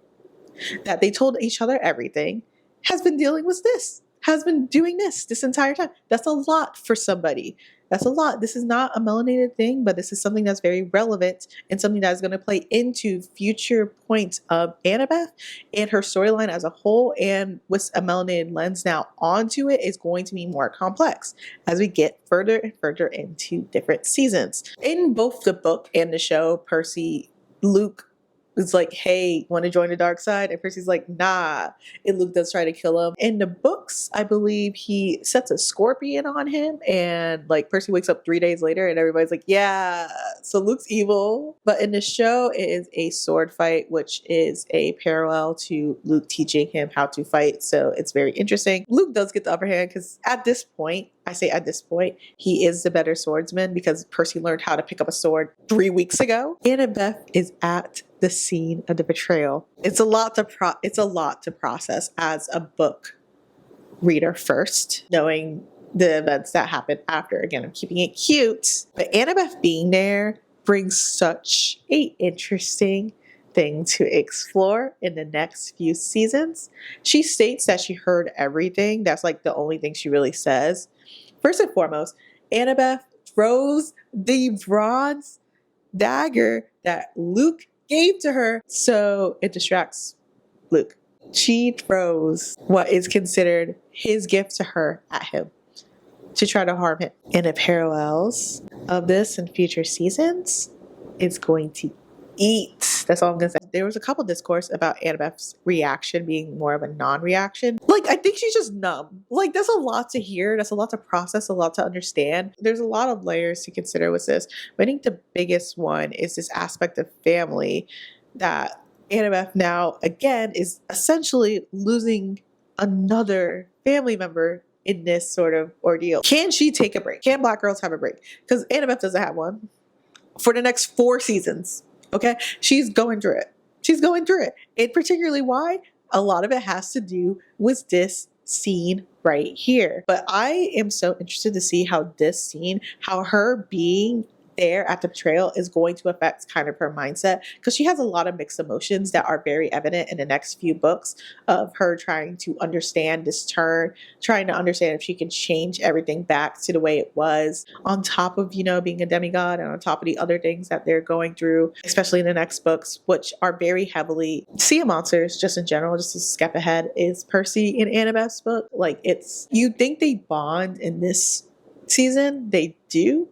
that they told each other everything, has been dealing with this, has been doing this entire time. That's a lot for somebody. That's a lot. This is not a melanated thing, but this is something that's very relevant and something that is going to play into future points of Annabeth and her storyline as a whole. And with a melanated lens now onto it, is going to be more complex as we get further and further into different seasons. In both the book and the show, Luke is like, hey, want to join the dark side? And Percy's like, nah. And Luke does try to kill him. In the books, I believe he sets a scorpion on him, and like Percy wakes up 3 days later and everybody's like, yeah, so Luke's evil. But in the show, it is a sword fight, which is a parallel to Luke teaching him how to fight. So it's very interesting. Luke does get the upper hand because at this point, I say at this point, he is the better swordsman because Percy learned how to pick up a sword 3 weeks ago. Annabeth is at the scene of the betrayal. It's a lot to process as a book reader first, knowing the events that happened after. Again, I'm keeping it cute, but Annabeth being there brings such a interesting thing to explore in the next few seasons. She states that she heard everything. That's like the only thing she really says. First and foremost, Annabeth throws the bronze dagger that Luke gave to her, so it distracts Luke. She throws what is considered his gift to her at him to try to harm him. And the parallels of this in future seasons is going to eat. That's all I'm gonna say. There was a couple discourse about Annabeth's reaction being more of a non-reaction. Like, I think she's just numb. Like, that's a lot to hear. That's a lot to process, a lot to understand. There's a lot of layers to consider with this. But I think the biggest one is this aspect of family that Annabeth now, again, is essentially losing another family member in this sort of ordeal. Can she take a break? Can Black girls have a break? Because Annabeth doesn't have one for the next 4 seasons. Okay, she's going through it. She's going through it. And particularly why? A lot of it has to do with this scene right here. But I am so interested to see how this scene, how her being there at the betrayal is going to affect kind of her mindset, because she has a lot of mixed emotions that are very evident in the next few books of her trying to understand this turn, trying to understand if she can change everything back to the way it was, on top of, you know, being a demigod, and on top of the other things that they're going through, especially in the next books, which are very heavily sea monsters. Just in general, just to skip ahead, is Percy in Annabeth's book. Like, it's, you think they bond in this season, they do,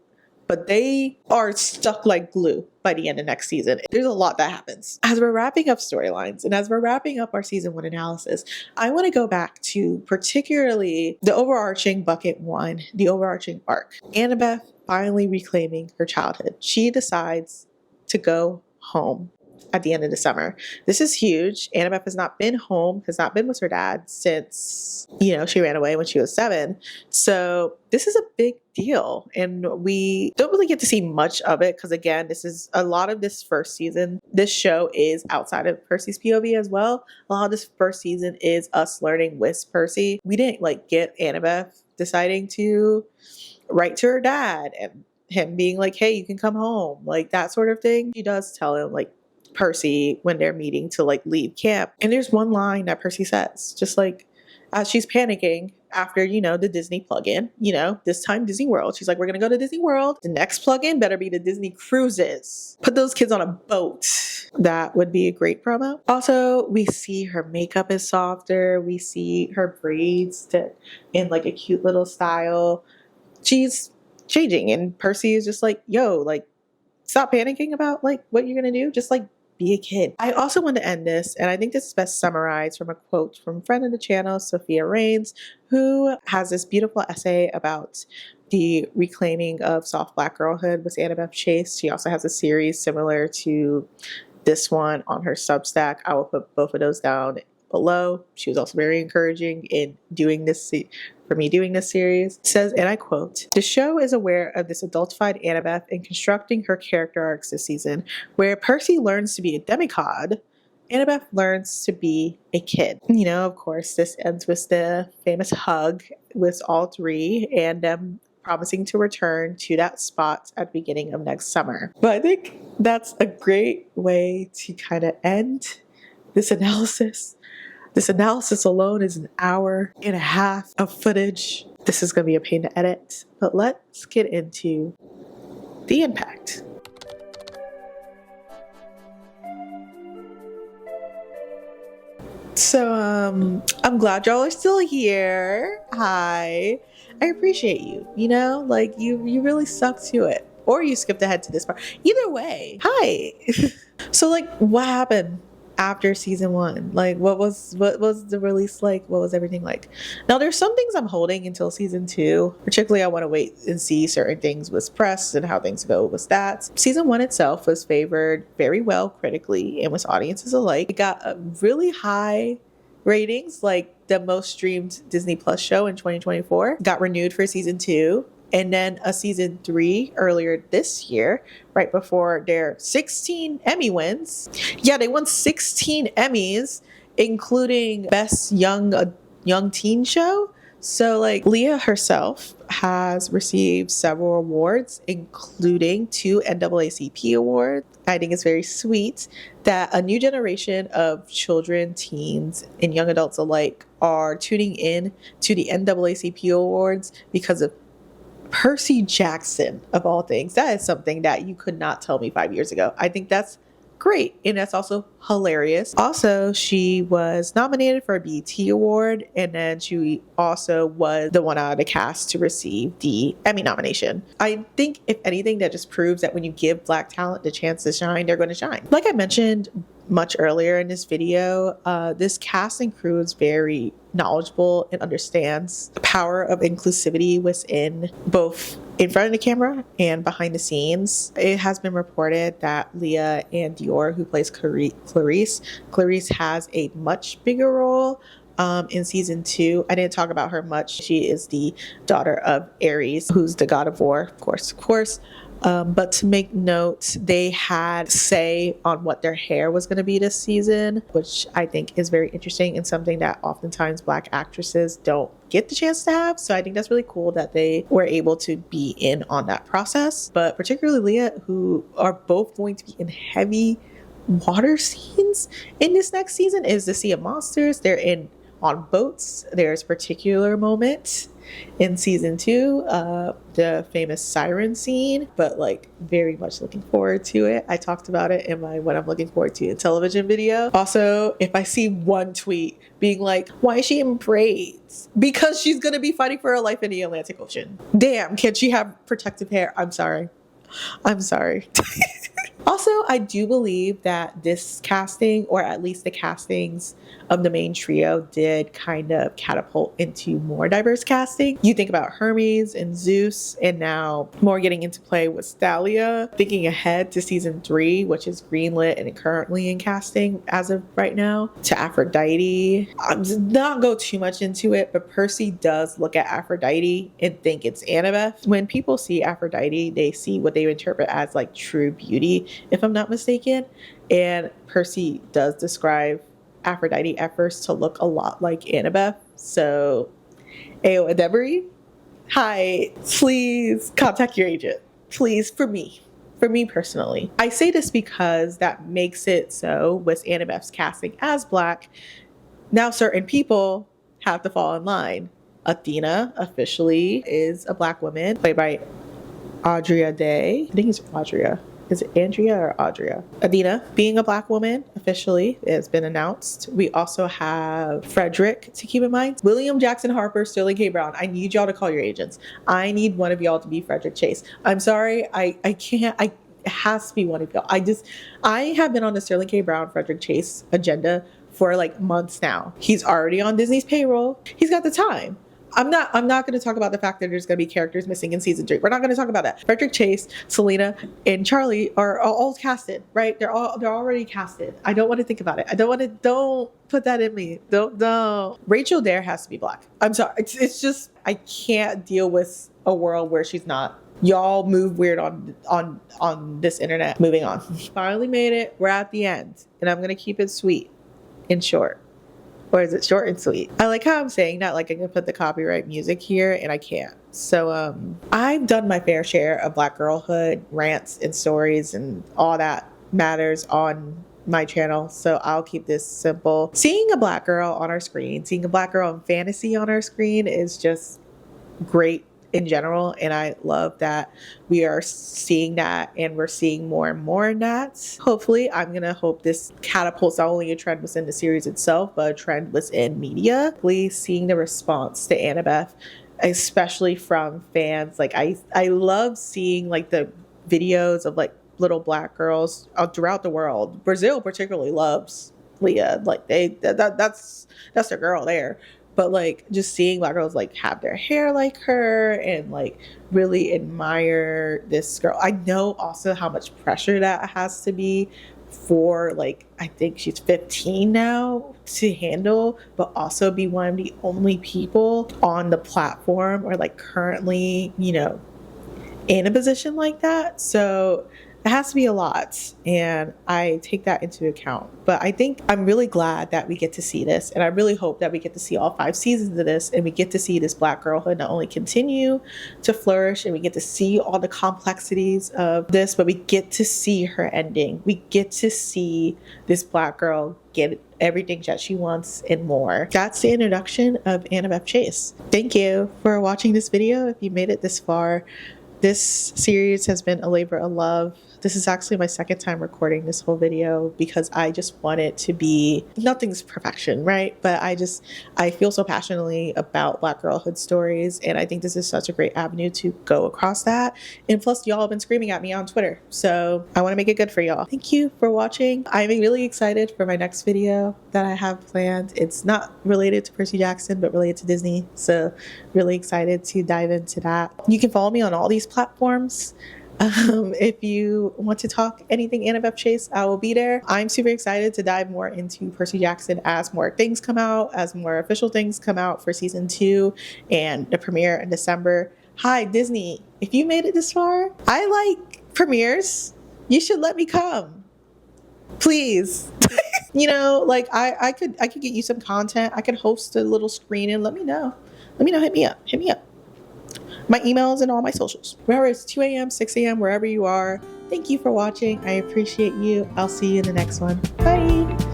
but they are stuck like glue by the end of next season. There's a lot that happens. As we're wrapping up storylines and as we're wrapping up our season 1 analysis, I want to go back to particularly the overarching bucket 1, the overarching arc. Annabeth finally reclaiming her childhood. She decides to go home at the end of the summer. This is huge. Annabeth has not been home, has not been with her dad since, you know, she ran away when she was 7. So this is a big deal. And we don't really get to see much of it because, again, this is a lot of this first season. This show is outside of Percy's POV as well. A lot of this first season is us learning with Percy. We didn't like get Annabeth deciding to write to her dad and him being like, hey, you can come home, like that sort of thing. She does tell him, like, Percy, when they're meeting to like leave camp. And there's one line that Percy says, just like as she's panicking after, you know, the Disney plug-in, you know, this time Disney World. She's like, we're going to go to Disney World. The next plug-in better be the Disney cruises. Put those kids on a boat. That would be a great promo. Also, we see her makeup is softer. We see her braids in like a cute little style. She's changing. And Percy is just like, yo, like, stop panicking about like what you're going to do. Just like, be a kid. I also want to end this, and I think this is best summarized from a quote from friend of the channel, Sophia Rains, who has this beautiful essay about the reclaiming of soft Black girlhood with Annabeth Chase. She also has a series similar to this one on her Substack. I will put both of those down below. She was also very encouraging in doing this for me doing this series. It says, and I quote, "The show is aware of this adultified Annabeth in constructing her character arcs this season, where Percy learns to be a demigod, Annabeth learns to be a kid." You know, of course, this ends with the famous hug with all three and them promising to return to that spot at the beginning of next summer. But I think that's a great way to kind of end this analysis. This analysis alone is an hour and a half of footage. This is going to be a pain to edit, but let's get into the impact. So, I'm glad y'all are still here. Hi. I appreciate you. You know, like you really stuck to it. Or you skipped ahead to this part. Either way, hi. So, like, what happened after season 1? Like, what was the release like? What was everything like? Now, there's some things I'm holding until season 2. Particularly, I want to wait and see certain things with press and how things go with that. Season 1 itself was favored very well critically and with audiences alike. It got a really high ratings, like the most streamed Disney Plus show in 2024. Got renewed for season 2. And then a season 3 earlier this year, right before their 16 Emmy wins. Yeah, they won 16 Emmys, including Best Young Teen Show. So, like, Leah herself has received several awards, including 2 NAACP awards. I think it's very sweet that a new generation of children, teens, and young adults alike are tuning in to the NAACP awards because of Percy Jackson, of all things. That is something that you could not tell me 5 years ago. I think that's great, and that's also hilarious. Also, she was nominated for a BET Award, and then she also was the one out of the cast to receive the Emmy nomination. I think, if anything, that just proves that when you give Black talent the chance to shine, they're going to shine. Like I mentioned much earlier in this video, this cast and crew is very knowledgeable and understands the power of inclusivity within both in front of the camera and behind the scenes. It has been reported that Leah and Dior, who plays Clarice has a much bigger role in season 2. I didn't talk about her much. She is the daughter of Ares, who's the god of war, of course. But to make note, they had say on what their hair was going to be this season, which I think is very interesting and something that oftentimes Black actresses don't get the chance to have. So I think that's really cool that they were able to be in on that process. But particularly Leah, who are both going to be in heavy water scenes in this next season, is the Sea of Monsters. They're on boats. There's a particular moment in season 2, the famous siren scene, but like very much looking forward to it. I talked about it in my what I'm looking forward to in television video. Also, if I see one tweet being like, why is she in braids? Because she's gonna be fighting for her life in the Atlantic Ocean. Damn, can't she have protective hair? I'm sorry. Also, I do believe that this casting, or at least the castings of the main trio, did kind of catapult into more diverse casting. You think about Hermes and Zeus, and now more getting into play with Thalia. Thinking ahead to season 3, which is greenlit and currently in casting as of right now, to Aphrodite. I'm not go too much into it, but Percy does look at Aphrodite and think it's Annabeth. When people see Aphrodite, they see what they interpret as like true beauty, if I'm not mistaken. And Percy does describe Aphrodite at first to look a lot like Annabeth. So, Ayo Adebri, hi, please contact your agent. Please, for me personally. I say this because that makes it so with Annabeth's casting as Black, now certain people have to fall in line. Athena officially is a Black woman, played by Audria Day. I think it's Audria. Is it Andrea or Audria? Athena being a Black woman officially has been announced. We also have Frederick to keep in mind. William Jackson Harper, Sterling K. Brown. I need y'all to call your agents. I need one of y'all to be Frederick Chase. I'm sorry. I can't. It has to be one of y'all. I have been on the Sterling K. Brown, Frederick Chase agenda for like months now. He's already on Disney's payroll. He's got the time. I'm not going to talk about the fact that there's going to be characters missing in season 3. We're not going to talk about that. Frederick Chase, Selena, and Charlie are all casted, right? They're already casted. I don't want to think about it. Don't put that in me. Don't. Rachel Dare has to be black. I'm sorry. It's just, I can't deal with a world where she's not. Y'all move weird on this internet. Moving on. Finally made it. We're at the end, and I'm going to keep it sweet and short. Or is it short and sweet? I like how I'm saying that, like I can put the copyright music here and I can't. So I've done my fair share of black girlhood rants and stories and all that matters on my channel. So I'll keep this simple. Seeing a black girl on our screen, seeing a black girl in fantasy on our screen is just great in general, and I love that we are seeing that, and we're seeing more and more in that. Hopefully, I'm gonna hope this catapults not only a trend within the series itself, but a trend within media. Please, seeing the response to Annabeth, especially from fans. Like I love seeing like the videos of like little black girls throughout the world. Brazil particularly loves Leah. Like that's their girl there. But like just seeing black girls like have their hair like her and like really admire this girl. I know also how much pressure that has to be for, like, I think she's 15 now to handle, but also be one of the only people on the platform or like currently, you know, in a position like that. So it has to be a lot, and I take that into account. But I think I'm really glad that we get to see this, and I really hope that we get to see all 5 seasons of this, and we get to see this black girlhood not only continue to flourish, and we get to see all the complexities of this, but we get to see her ending. We get to see this black girl get everything that she wants and more. That's the introduction of Annabeth Chase. Thank you for watching this video. If you made it this far, this series has been a labor of love. This is actually my second time recording this whole video because I just want it to be, nothing's perfection, right? But I feel so passionately about black girlhood stories, and I think this is such a great avenue to go across that. And plus, y'all have been screaming at me on Twitter, so I want to make it good for y'all. Thank you for watching. I'm really excited for my next video that I have planned. It's not related to Percy Jackson, but related to Disney, so really excited to dive into that. You can follow me on all these platforms. If you want to talk anything Annabeth Chase, I will be there. I'm super excited to dive more into Percy Jackson as more things come out, as more official things come out for season 2 and the premiere in December. Hi, Disney. If you made it this far, I like premieres. You should let me come. Please. You know, like I could get you some content. I could host a little screening. Let me know. Hit me up. My emails and all my socials. Wherever it's 2 a.m., 6 a.m., wherever you are. Thank you for watching. I appreciate you. I'll see you in the next one. Bye.